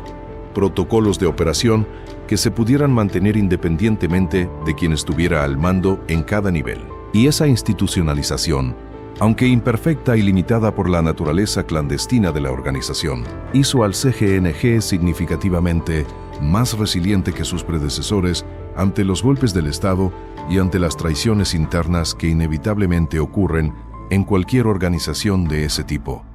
A: Protocolos de operación que se pudieran mantener independientemente de quien estuviera al mando en cada nivel. Y esa institucionalización, aunque imperfecta y limitada por la naturaleza clandestina de la organización, hizo al CGNG significativamente más resiliente que sus predecesores ante los golpes del Estado y ante las traiciones internas que inevitablemente ocurren en cualquier organización de ese tipo.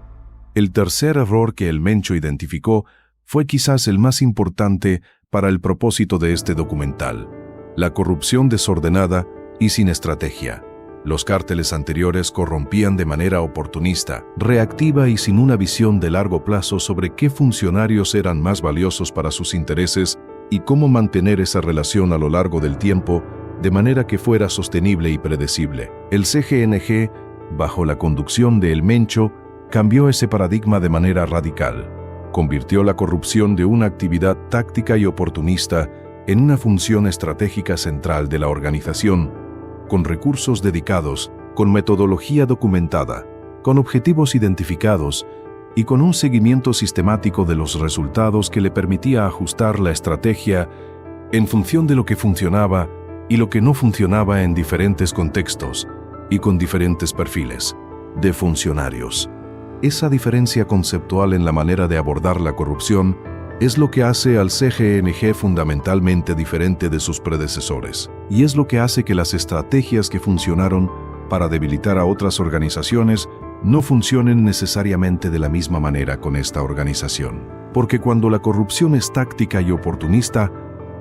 A: El tercer error que el Mencho identificó fue quizás el más importante para el propósito de este documental: la corrupción desordenada y sin estrategia. Los cárteles anteriores corrompían de manera oportunista, reactiva y sin una visión de largo plazo sobre qué funcionarios eran más valiosos para sus intereses y cómo mantener esa relación a lo largo del tiempo de manera que fuera sostenible y predecible. El CGNG, bajo la conducción de El Mencho, cambió ese paradigma de manera radical. Convirtió la corrupción de una actividad táctica y oportunista en una función estratégica central de la organización, con recursos dedicados, con metodología documentada, con objetivos identificados y con un seguimiento sistemático de los resultados que le permitía ajustar la estrategia en función de lo que funcionaba y lo que no funcionaba en diferentes contextos y con diferentes perfiles de funcionarios. Esa diferencia conceptual en la manera de abordar la corrupción es lo que hace al CGNG fundamentalmente diferente de sus predecesores, y es lo que hace que las estrategias que funcionaron para debilitar a otras organizaciones no funcionen necesariamente de la misma manera con esta organización. Porque cuando la corrupción es táctica y oportunista,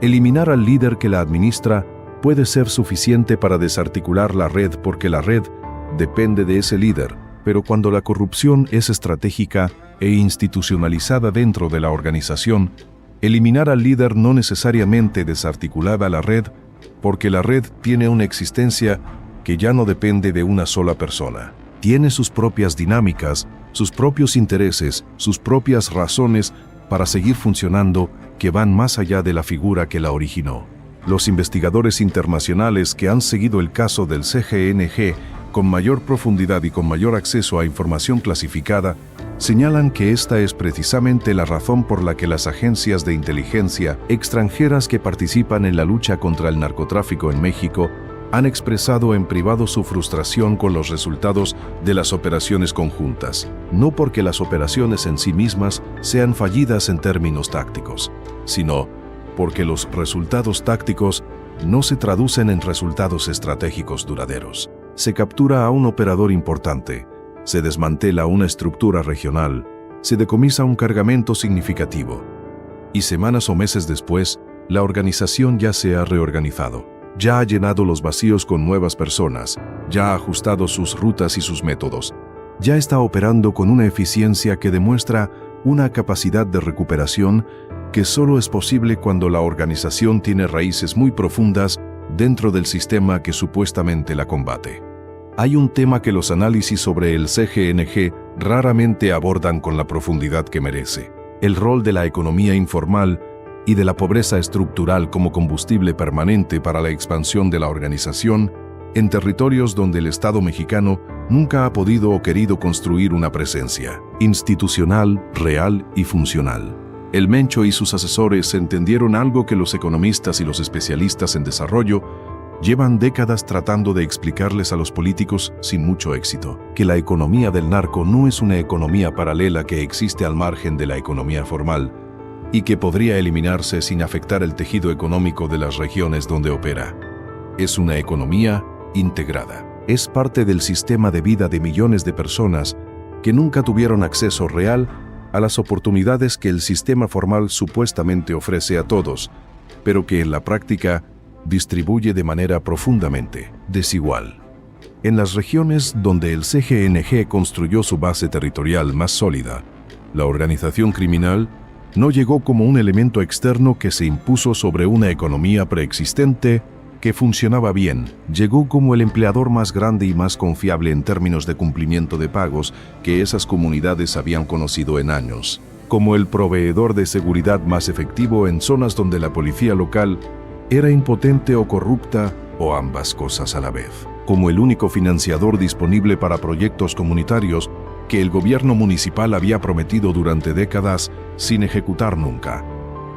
A: eliminar al líder que la administra puede ser suficiente para desarticular la red porque la red depende de ese líder, pero cuando la corrupción es estratégica e institucionalizada dentro de la organización, eliminar al líder no necesariamente desarticulaba la red, porque la red tiene una existencia que ya no depende de una sola persona. Tiene sus propias dinámicas, sus propios intereses, sus propias razones para seguir funcionando que van más allá de la figura que la originó. Los investigadores internacionales que han seguido el caso del CGNG con mayor profundidad y con mayor acceso a información clasificada, señalan que esta es precisamente la razón por la que las agencias de inteligencia extranjeras que participan en la lucha contra el narcotráfico en México han expresado en privado su frustración con los resultados de las operaciones conjuntas, no porque las operaciones en sí mismas sean fallidas en términos tácticos, sino porque los resultados tácticos no se traducen en resultados estratégicos duraderos. Se captura a un operador importante, se desmantela una estructura regional, se decomisa un cargamento significativo, y semanas o meses después, la organización ya se ha reorganizado, ya ha llenado los vacíos con nuevas personas, ya ha ajustado sus rutas y sus métodos, ya está operando con una eficiencia que demuestra una capacidad de recuperación que solo es posible cuando la organización tiene raíces muy profundas dentro del sistema que supuestamente la combate. Hay un tema que los análisis sobre el CGNG raramente abordan con la profundidad que merece: el rol de la economía informal y de la pobreza estructural como combustible permanente para la expansión de la organización en territorios donde el Estado mexicano nunca ha podido o querido construir una presencia institucional, real y funcional. El Mencho y sus asesores entendieron algo que los economistas y los especialistas en desarrollo llevan décadas tratando de explicarles a los políticos sin mucho éxito: que la economía del narco no es una economía paralela que existe al margen de la economía formal y que podría eliminarse sin afectar el tejido económico de las regiones donde opera. Es una economía integrada. Es parte del sistema de vida de millones de personas que nunca tuvieron acceso real a las oportunidades que el sistema formal supuestamente ofrece a todos, pero que en la práctica distribuye de manera profundamente desigual. En las regiones donde el CGNG construyó su base territorial más sólida, la organización criminal no llegó como un elemento externo que se impuso sobre una economía preexistente que funcionaba bien. Llegó como el empleador más grande y más confiable en términos de cumplimiento de pagos que esas comunidades habían conocido en años, como el proveedor de seguridad más efectivo en zonas donde la policía local era impotente o corrupta, o ambas cosas a la vez, como el único financiador disponible para proyectos comunitarios que el gobierno municipal había prometido durante décadas sin ejecutar nunca.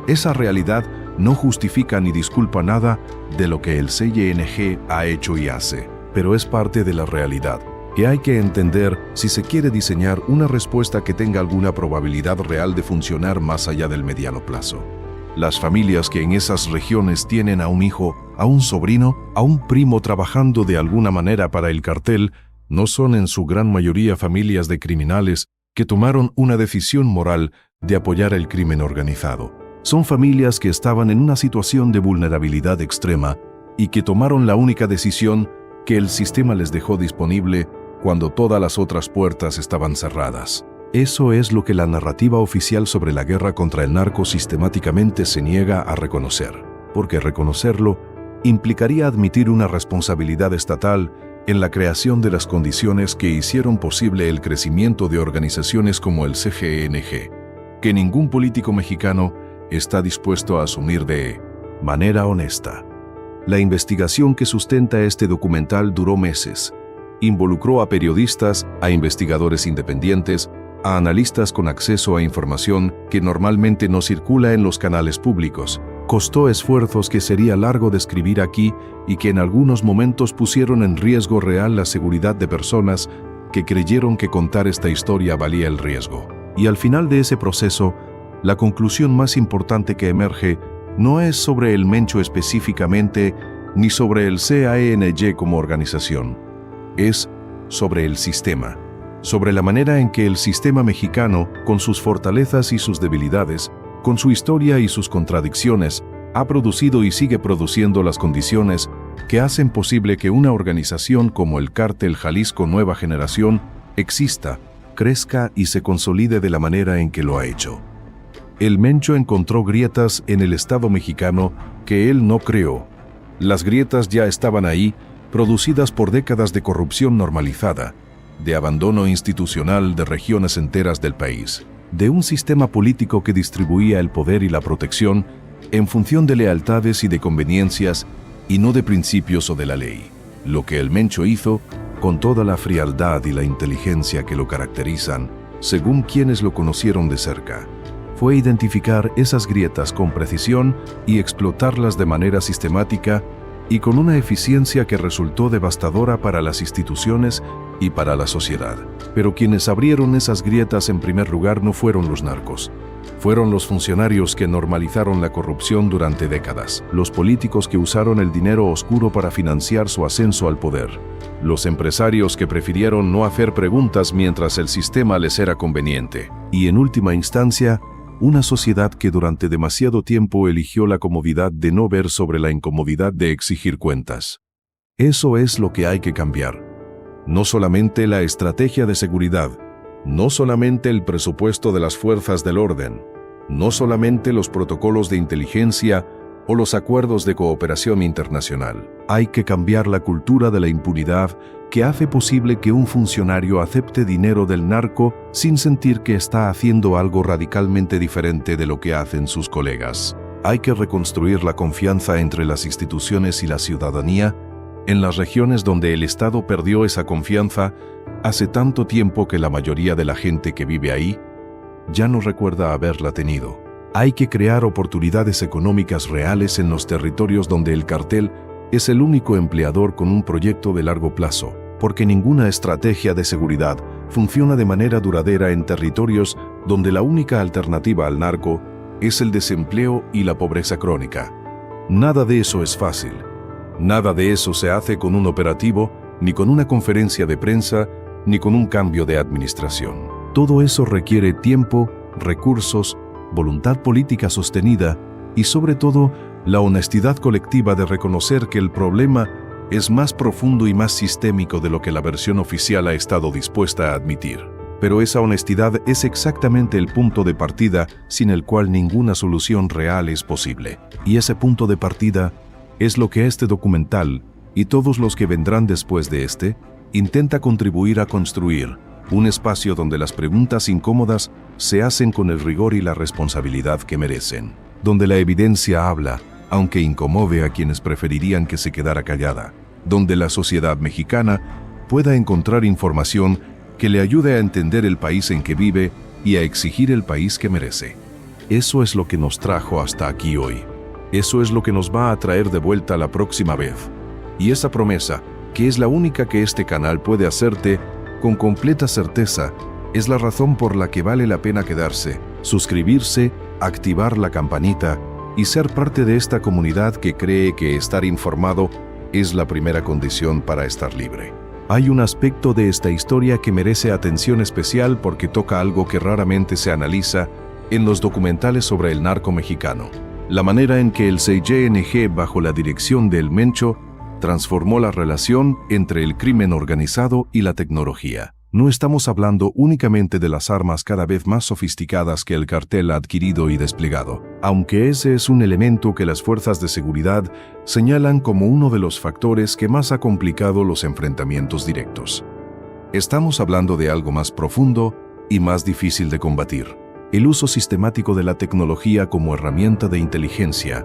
A: Esa realidad no justifica ni disculpa nada de lo que el CGNG ha hecho y hace, pero es parte de la realidad que hay que entender si se quiere diseñar una respuesta que tenga alguna probabilidad real de funcionar más allá del mediano plazo. Las familias que en esas regiones tienen a un hijo, a un sobrino, a un primo trabajando de alguna manera para el cartel, no son en su gran mayoría familias de criminales que tomaron una decisión moral de apoyar el crimen organizado. Son familias que estaban en una situación de vulnerabilidad extrema y que tomaron la única decisión que el sistema les dejó disponible cuando todas las otras puertas estaban cerradas. Eso es lo que la narrativa oficial sobre la guerra contra el narco sistemáticamente se niega a reconocer, porque reconocerlo implicaría admitir una responsabilidad estatal en la creación de las condiciones que hicieron posible el crecimiento de organizaciones como el CGNG, que ningún político mexicano está dispuesto a asumir de manera honesta. La investigación que sustenta este documental duró meses. Involucró a periodistas, a investigadores independientes, a analistas con acceso a información que normalmente no circula en los canales públicos. Costó esfuerzos que sería largo describir aquí y que en algunos momentos pusieron en riesgo real la seguridad de personas que creyeron que contar esta historia valía el riesgo. Y al final de ese proceso, la conclusión más importante que emerge no es sobre el Mencho específicamente ni sobre el CANG como organización. Es sobre el sistema, sobre la manera en que el sistema mexicano, con sus fortalezas y sus debilidades, con su historia y sus contradicciones, ha producido y sigue produciendo las condiciones que hacen posible que una organización como el Cártel Jalisco Nueva Generación exista, crezca y se consolide de la manera en que lo ha hecho. El Mencho encontró grietas en el Estado mexicano que él no creó. Las grietas ya estaban ahí, producidas por décadas de corrupción normalizada, de abandono institucional de regiones enteras del país, de un sistema político que distribuía el poder y la protección en función de lealtades y de conveniencias y no de principios o de la ley. Lo que el Mencho hizo, con toda la frialdad y la inteligencia que lo caracterizan, según quienes lo conocieron de cerca, fue identificar esas grietas con precisión y explotarlas de manera sistemática y con una eficiencia que resultó devastadora para las instituciones y para la sociedad. Pero quienes abrieron esas grietas en primer lugar no fueron los narcos. Fueron los funcionarios que normalizaron la corrupción durante décadas, los políticos que usaron el dinero oscuro para financiar su ascenso al poder, los empresarios que prefirieron no hacer preguntas mientras el sistema les era conveniente, y en última instancia, una sociedad que durante demasiado tiempo eligió la comodidad de no ver sobre la incomodidad de exigir cuentas. Eso es lo que hay que cambiar. No solamente la estrategia de seguridad, no solamente el presupuesto de las fuerzas del orden, no solamente los protocolos de inteligencia o los acuerdos de cooperación internacional. Hay que cambiar la cultura de la impunidad que hace posible que un funcionario acepte dinero del narco sin sentir que está haciendo algo radicalmente diferente de lo que hacen sus colegas. Hay que reconstruir la confianza entre las instituciones y la ciudadanía en las regiones donde el Estado perdió esa confianza hace tanto tiempo que la mayoría de la gente que vive ahí ya no recuerda haberla tenido. Hay que crear oportunidades económicas reales en los territorios donde el cartel es el único empleador con un proyecto de largo plazo, porque ninguna estrategia de seguridad funciona de manera duradera en territorios donde la única alternativa al narco es el desempleo y la pobreza crónica. Nada de eso es fácil. Nada de eso se hace con un operativo, ni con una conferencia de prensa, ni con un cambio de administración. Todo eso requiere tiempo, recursos, voluntad política sostenida y, sobre todo, la honestidad colectiva de reconocer que el problema es más profundo y más sistémico de lo que la versión oficial ha estado dispuesta a admitir. Pero esa honestidad es exactamente el punto de partida sin el cual ninguna solución real es posible. Y ese punto de partida es lo que este documental, y todos los que vendrán después de este, intenta contribuir a construir: un espacio donde las preguntas incómodas se hacen con el rigor y la responsabilidad que merecen, donde la evidencia habla, aunque incomode a quienes preferirían que se quedara callada, donde la sociedad mexicana pueda encontrar información que le ayude a entender el país en que vive y a exigir el país que merece. Eso es lo que nos trajo hasta aquí hoy. Eso es lo que nos va a traer de vuelta la próxima vez. Y esa promesa, que es la única que este canal puede hacerte con completa certeza, es la razón por la que vale la pena quedarse, suscribirse, activar la campanita y ser parte de esta comunidad que cree que estar informado es la primera condición para estar libre. Hay un aspecto de esta historia que merece atención especial porque toca algo que raramente se analiza en los documentales sobre el narco mexicano: la manera en que el CIG bajo la dirección de El Mencho transformó la relación entre el crimen organizado y la tecnología. No estamos hablando únicamente de las armas cada vez más sofisticadas que el cartel ha adquirido y desplegado, aunque ese es un elemento que las fuerzas de seguridad señalan como uno de los factores que más ha complicado los enfrentamientos directos. Estamos hablando de algo más profundo y más difícil de combatir: el uso sistemático de la tecnología como herramienta de inteligencia,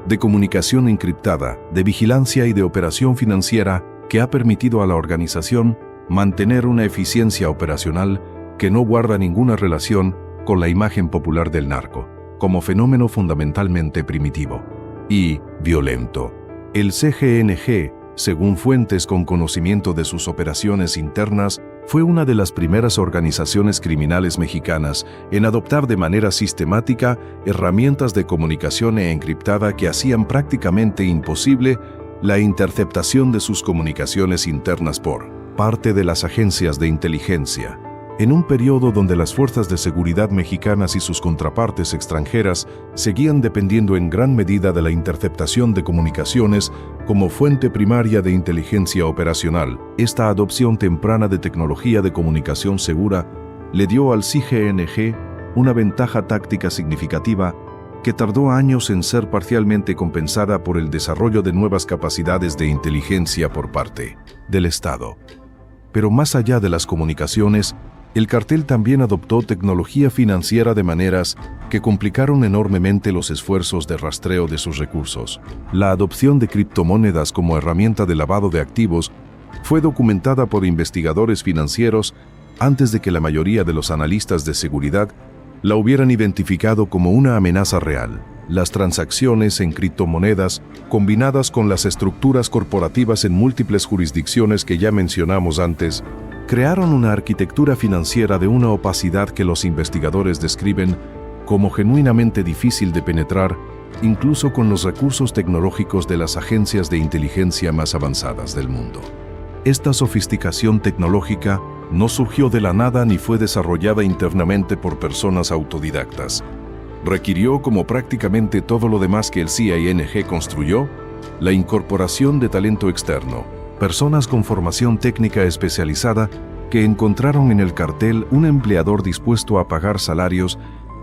A: de comunicación encriptada, de vigilancia y de operación financiera que ha permitido a la organización mantener una eficiencia operacional que no guarda ninguna relación con la imagen popular del narco, como fenómeno fundamentalmente primitivo y violento. El CGNG, según fuentes con conocimiento de sus operaciones internas, fue una de las primeras organizaciones criminales mexicanas en adoptar de manera sistemática herramientas de comunicación encriptada que hacían prácticamente imposible la interceptación de sus comunicaciones internas por parte de las agencias de inteligencia. En un periodo donde las fuerzas de seguridad mexicanas y sus contrapartes extranjeras seguían dependiendo en gran medida de la interceptación de comunicaciones como fuente primaria de inteligencia operacional, esta adopción temprana de tecnología de comunicación segura le dio al CGNG una ventaja táctica significativa que tardó años en ser parcialmente compensada por el desarrollo de nuevas capacidades de inteligencia por parte del Estado. Pero más allá de las comunicaciones, el cartel también adoptó tecnología financiera de maneras que complicaron enormemente los esfuerzos de rastreo de sus recursos. La adopción de criptomonedas como herramienta de lavado de activos fue documentada por investigadores financieros antes de que la mayoría de los analistas de seguridad la hubieran identificado como una amenaza real. Las transacciones en criptomonedas, combinadas con las estructuras corporativas en múltiples jurisdicciones que ya mencionamos antes, crearon una arquitectura financiera de una opacidad que los investigadores describen como genuinamente difícil de penetrar, incluso con los recursos tecnológicos de las agencias de inteligencia más avanzadas del mundo. Esta sofisticación tecnológica no surgió de la nada ni fue desarrollada internamente por personas autodidactas. Requirió, como prácticamente todo lo demás que el CING construyó, la incorporación de talento externo, personas con formación técnica especializada que encontraron en el cartel un empleador dispuesto a pagar salarios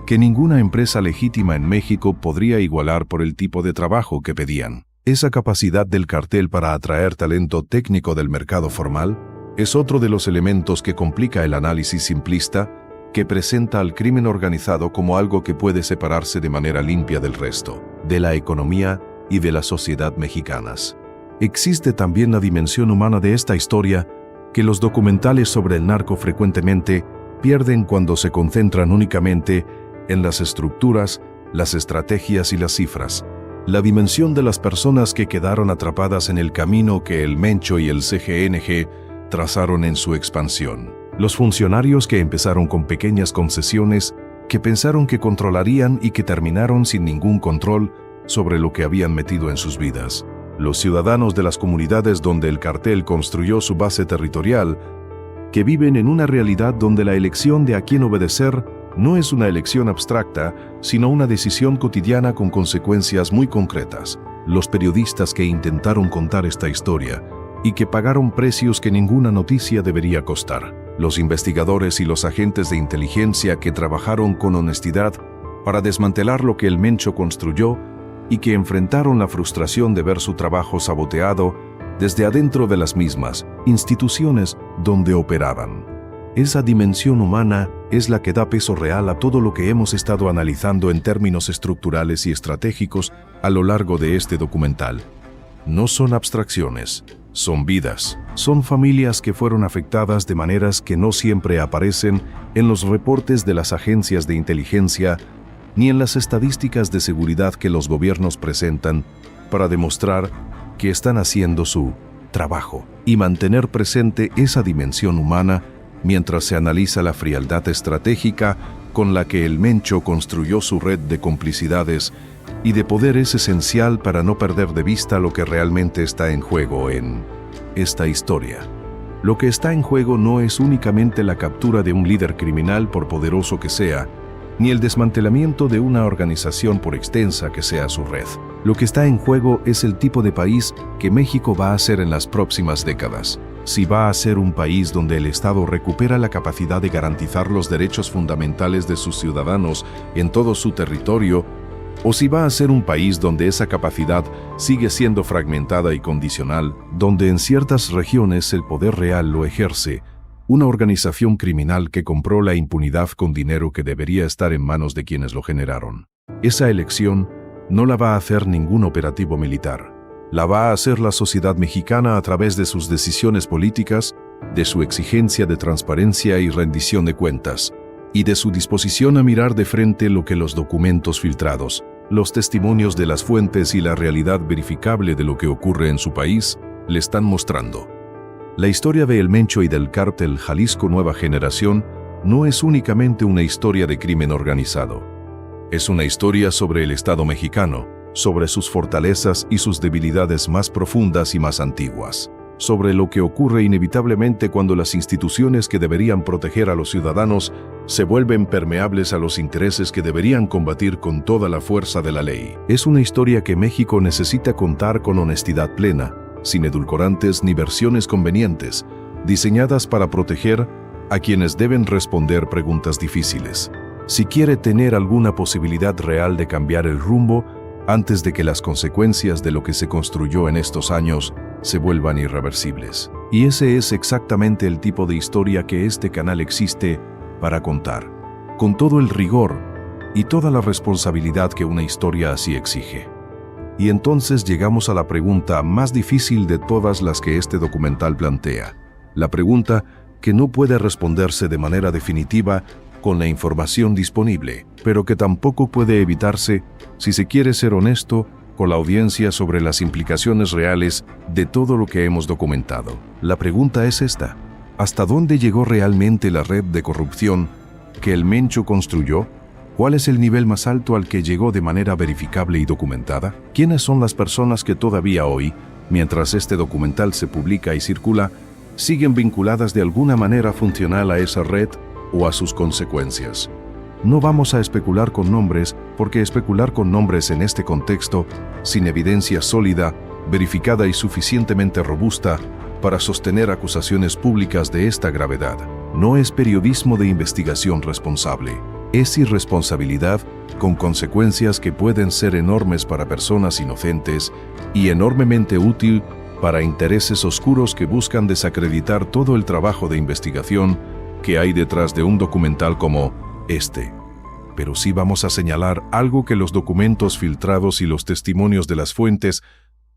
A: que ninguna empresa legítima en México podría igualar por el tipo de trabajo que pedían. Esa capacidad del cartel para atraer talento técnico del mercado formal es otro de los elementos que complica el análisis simplista que presenta al crimen organizado como algo que puede separarse de manera limpia del resto, de la economía y de la sociedad mexicanas. existe también la dimensión humana de esta historia que los documentales sobre el narco frecuentemente pierden cuando se concentran únicamente en las estructuras, las estrategias y las cifras. La dimensión de las personas que quedaron atrapadas en el camino que el Mencho y el CNG trazaron en su expansión. Los funcionarios que empezaron con pequeñas concesiones, que pensaron que controlarían y que terminaron sin ningún control sobre lo que habían metido en sus vidas. Los ciudadanos de las comunidades donde el cartel construyó su base territorial, que viven en una realidad donde la elección de a quién obedecer no es una elección abstracta, sino una decisión cotidiana con consecuencias muy concretas. Los periodistas que intentaron contar esta historia y que pagaron precios que ninguna noticia debería costar. Los investigadores y los agentes de inteligencia que trabajaron con honestidad para desmantelar lo que el Mencho construyó y que enfrentaron la frustración de ver su trabajo saboteado desde adentro de las mismas instituciones donde operaban. Esa dimensión humana es la que da peso real a todo lo que hemos estado analizando en términos estructurales y estratégicos a lo largo de este documental. No son abstracciones, son vidas, son familias que fueron afectadas de maneras que no siempre aparecen en los reportes de las agencias de inteligencia ni en las estadísticas de seguridad que los gobiernos presentan para demostrar que están haciendo su trabajo y mantener presente esa dimensión humana mientras se analiza la frialdad estratégica con la que el Mencho construyó su red de complicidades y de poder es esencial para no perder de vista lo que realmente está en juego en esta historia. Lo que está en juego no es únicamente la captura de un líder criminal por poderoso que sea, ni el desmantelamiento de una organización por extensa que sea su red. Lo que está en juego es el tipo de país que México va a ser en las próximas décadas. Si va a ser un país donde el Estado recupera la capacidad de garantizar los derechos fundamentales de sus ciudadanos en todo su territorio, o si va a ser un país donde esa capacidad sigue siendo fragmentada y condicional, donde en ciertas regiones el poder real lo ejerce una organización criminal que compró la impunidad con dinero que debería estar en manos de quienes lo generaron. Esa elección no la va a hacer ningún operativo militar. La va a hacer la sociedad mexicana a través de sus decisiones políticas, de su exigencia de transparencia y rendición de cuentas, y de su disposición a mirar de frente lo que los documentos filtrados, los testimonios de las fuentes y la realidad verificable de lo que ocurre en su país le están mostrando. La historia de El Mencho y del cártel Jalisco Nueva Generación no es únicamente una historia de crimen organizado. Es una historia sobre el Estado mexicano, sobre sus fortalezas y sus debilidades más profundas y más antiguas, sobre lo que ocurre inevitablemente cuando las instituciones que deberían proteger a los ciudadanos se vuelven permeables a los intereses que deberían combatir con toda la fuerza de la ley. Es una historia que México necesita contar con honestidad plena, sin edulcorantes ni versiones convenientes, diseñadas para proteger a quienes deben responder preguntas difíciles. Si quiere tener alguna posibilidad real de cambiar el rumbo antes de que las consecuencias de lo que se construyó en estos años se vuelvan irreversibles. Y ese es exactamente el tipo de historia que este canal existe para contar, con todo el rigor y toda la responsabilidad que una historia así exige. Y entonces llegamos a la pregunta más difícil de todas las que este documental plantea. La pregunta que no puede responderse de manera definitiva con la información disponible, pero que tampoco puede evitarse si se quiere ser honesto con la audiencia sobre las implicaciones reales de todo lo que hemos documentado. La pregunta es esta: ¿hasta dónde llegó realmente la red de corrupción que el Mencho construyó? ¿Cuál es el nivel más alto al que llegó de manera verificable y documentada? ¿Quiénes son las personas que todavía hoy, mientras este documental se publica y circula, siguen vinculadas de alguna manera funcional a esa red o a sus consecuencias? No vamos a especular con nombres, porque especular con nombres en este contexto, sin evidencia sólida, verificada y suficientemente robusta para sostener acusaciones públicas de esta gravedad, no es periodismo de investigación responsable. Es irresponsabilidad con consecuencias que pueden ser enormes para personas inocentes y enormemente útil para intereses oscuros que buscan desacreditar todo el trabajo de investigación que hay detrás de un documental como este. Pero sí vamos a señalar algo que los documentos filtrados y los testimonios de las fuentes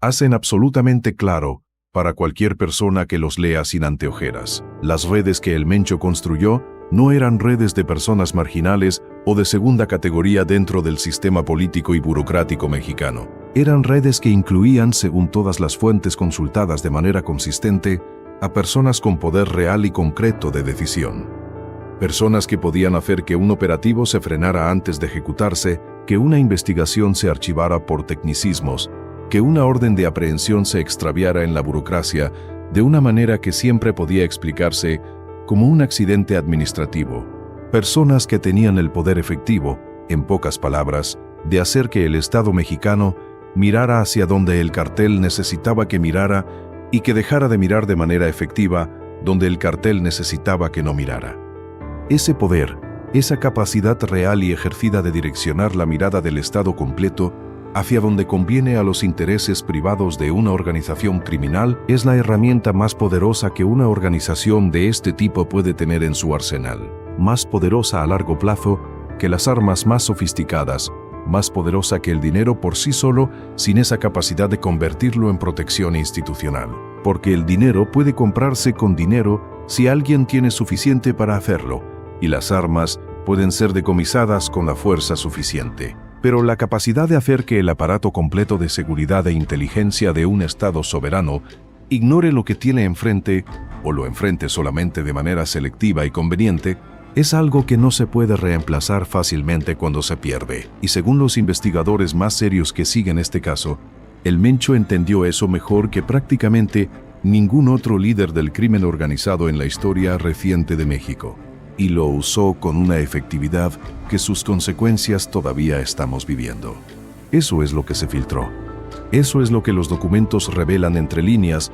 A: hacen absolutamente claro para cualquier persona que los lea sin anteojeras. Las redes que el Mencho construyó no eran redes de personas marginales o de segunda categoría dentro del sistema político y burocrático mexicano. Eran redes que incluían, según todas las fuentes consultadas de manera consistente, a personas con poder real y concreto de decisión. Personas que podían hacer que un operativo se frenara antes de ejecutarse, que una investigación se archivara por tecnicismos, que una orden de aprehensión se extraviara en la burocracia de una manera que siempre podía explicarse como un accidente administrativo. Personas que tenían el poder efectivo, en pocas palabras, de hacer que el Estado mexicano mirara hacia donde el cartel necesitaba que mirara y que dejara de mirar de manera efectiva donde el cartel necesitaba que no mirara. Ese poder, esa capacidad real y ejercida de direccionar la mirada del Estado completo hacia donde conviene a los intereses privados de una organización criminal, es la herramienta más poderosa que una organización de este tipo puede tener en su arsenal. Más poderosa a largo plazo que las armas más sofisticadas, más poderosa que el dinero por sí solo sin esa capacidad de convertirlo en protección institucional. Porque el dinero puede comprarse con dinero si alguien tiene suficiente para hacerlo, y las armas pueden ser decomisadas con la fuerza suficiente. Pero la capacidad de hacer que el aparato completo de seguridad e inteligencia de un Estado soberano ignore lo que tiene enfrente, o lo enfrente solamente de manera selectiva y conveniente, es algo que no se puede reemplazar fácilmente cuando se pierde. Y según los investigadores más serios que siguen este caso, el Mencho entendió eso mejor que prácticamente ningún otro líder del crimen organizado en la historia reciente de México. Y lo usó con una efectividad que sus consecuencias todavía estamos viviendo. Eso es lo que se filtró. Eso es lo que los documentos revelan entre líneas,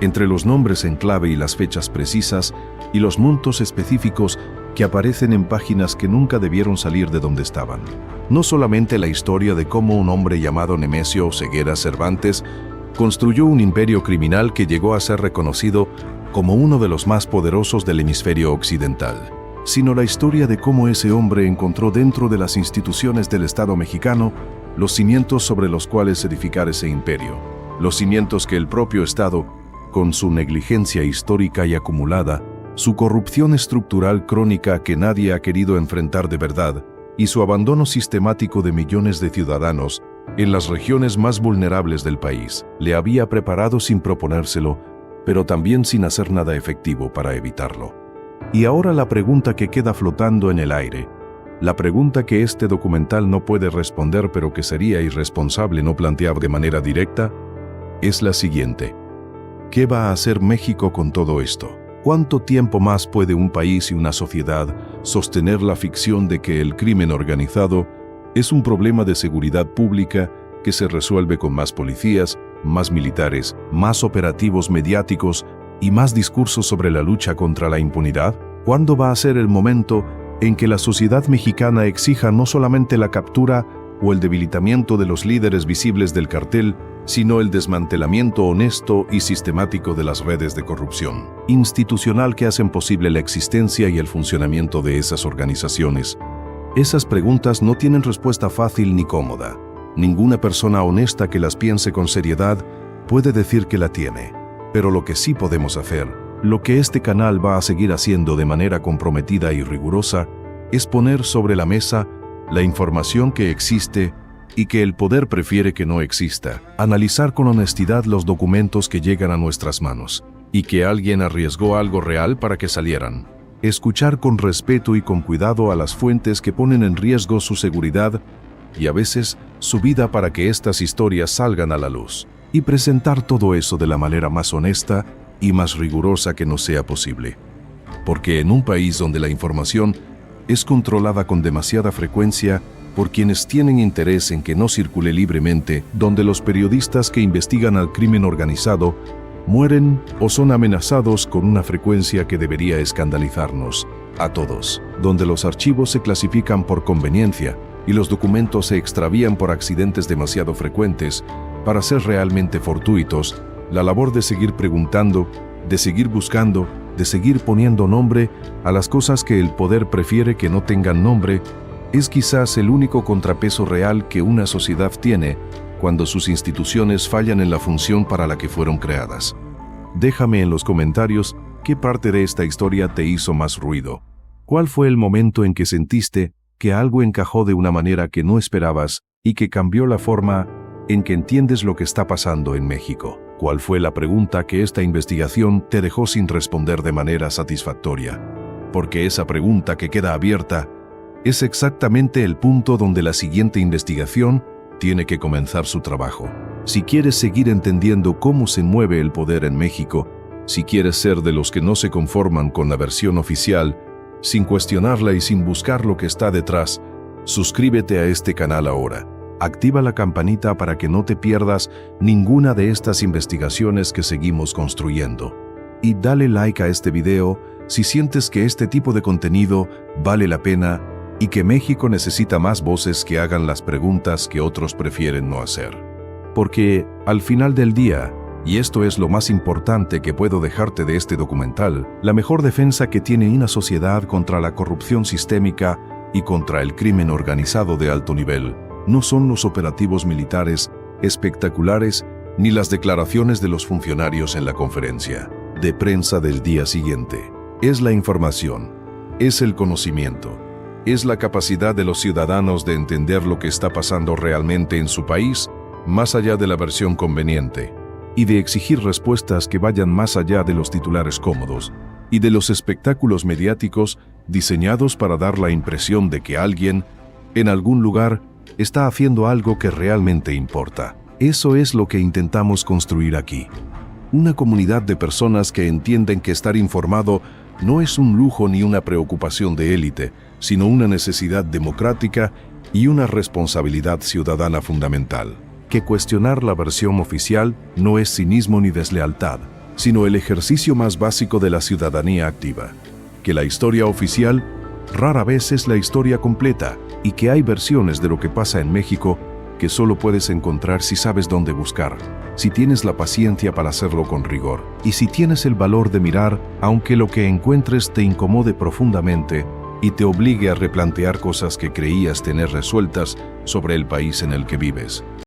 A: entre los nombres en clave y las fechas precisas, y los montos específicos que aparecen en páginas que nunca debieron salir de donde estaban. No solamente la historia de cómo un hombre llamado Nemesio Oseguera Cervantes construyó un imperio criminal que llegó a ser reconocido como uno de los más poderosos del hemisferio occidental, sino la historia de cómo ese hombre encontró dentro de las instituciones del Estado mexicano los cimientos sobre los cuales edificar ese imperio, los cimientos que el propio Estado, con su negligencia histórica y acumulada, su corrupción estructural crónica que nadie ha querido enfrentar de verdad, y su abandono sistemático de millones de ciudadanos en las regiones más vulnerables del país, le había preparado sin proponérselo, pero también sin hacer nada efectivo para evitarlo. Y ahora la pregunta que queda flotando en el aire, la pregunta que este documental no puede responder pero que sería irresponsable no plantear de manera directa, es la siguiente. ¿Qué va a hacer México con todo esto? ¿Cuánto tiempo más puede un país y una sociedad sostener la ficción de que el crimen organizado es un problema de seguridad pública que se resuelve con más policías, más militares, más operativos mediáticos y más discursos sobre la lucha contra la impunidad? ¿Cuándo va a ser el momento en que la sociedad mexicana exija no solamente la captura o el debilitamiento de los líderes visibles del cartel, sino el desmantelamiento honesto y sistemático de las redes de corrupción institucional que hacen posible la existencia y el funcionamiento de esas organizaciones? Esas preguntas no tienen respuesta fácil ni cómoda. Ninguna persona honesta que las piense con seriedad puede decir que la tiene. Pero lo que sí podemos hacer, lo que este canal va a seguir haciendo de manera comprometida y rigurosa, es poner sobre la mesa la información que existe y que el poder prefiere que no exista, analizar con honestidad los documentos que llegan a nuestras manos y que alguien arriesgó algo real para que salieran, escuchar con respeto y con cuidado a las fuentes que ponen en riesgo su seguridad y a veces su vida para que estas historias salgan a la luz, y presentar todo eso de la manera más honesta y más rigurosa que nos sea posible. Porque en un país donde la información es controlada con demasiada frecuencia por quienes tienen interés en que no circule libremente, donde los periodistas que investigan al crimen organizado mueren o son amenazados con una frecuencia que debería escandalizarnos a todos, donde los archivos se clasifican por conveniencia y los documentos se extravían por accidentes demasiado frecuentes para ser realmente fortuitos, la labor de seguir preguntando, de seguir buscando, de seguir poniendo nombre a las cosas que el poder prefiere que no tengan nombre, es quizás el único contrapeso real que una sociedad tiene cuando sus instituciones fallan en la función para la que fueron creadas. Déjame en los comentarios qué parte de esta historia te hizo más ruido. ¿Cuál fue el momento en que sentiste que algo encajó de una manera que no esperabas y que cambió la forma en que entiendes lo que está pasando en México? ¿Cuál fue la pregunta que esta investigación te dejó sin responder de manera satisfactoria? Porque esa pregunta que queda abierta es exactamente el punto donde la siguiente investigación tiene que comenzar su trabajo. Si quieres seguir entendiendo cómo se mueve el poder en México, si quieres ser de los que no se conforman con la versión oficial, sin cuestionarla y sin buscar lo que está detrás, suscríbete a este canal ahora. Activa la campanita para que no te pierdas ninguna de estas investigaciones que seguimos construyendo. Y dale like a este video si sientes que este tipo de contenido vale la pena y que México necesita más voces que hagan las preguntas que otros prefieren no hacer. Porque, al final del día, y esto es lo más importante que puedo dejarte de este documental, la mejor defensa que tiene una sociedad contra la corrupción sistémica y contra el crimen organizado de alto nivel no son los operativos militares espectaculares ni las declaraciones de los funcionarios en la conferencia de prensa del día siguiente. Es la información, es el conocimiento, es la capacidad de los ciudadanos de entender lo que está pasando realmente en su país, más allá de la versión conveniente, y de exigir respuestas que vayan más allá de los titulares cómodos y de los espectáculos mediáticos diseñados para dar la impresión de que alguien, en algún lugar, está haciendo algo que realmente importa. Eso es lo que intentamos construir aquí. Una comunidad de personas que entienden que estar informado no es un lujo ni una preocupación de élite, sino una necesidad democrática y una responsabilidad ciudadana fundamental. Que cuestionar la versión oficial no es cinismo ni deslealtad, sino el ejercicio más básico de la ciudadanía activa. Que la historia oficial rara vez es la historia completa y que hay versiones de lo que pasa en México que solo puedes encontrar si sabes dónde buscar, si tienes la paciencia para hacerlo con rigor y si tienes el valor de mirar aunque lo que encuentres te incomode profundamente y te obligue a replantear cosas que creías tener resueltas sobre el país en el que vives.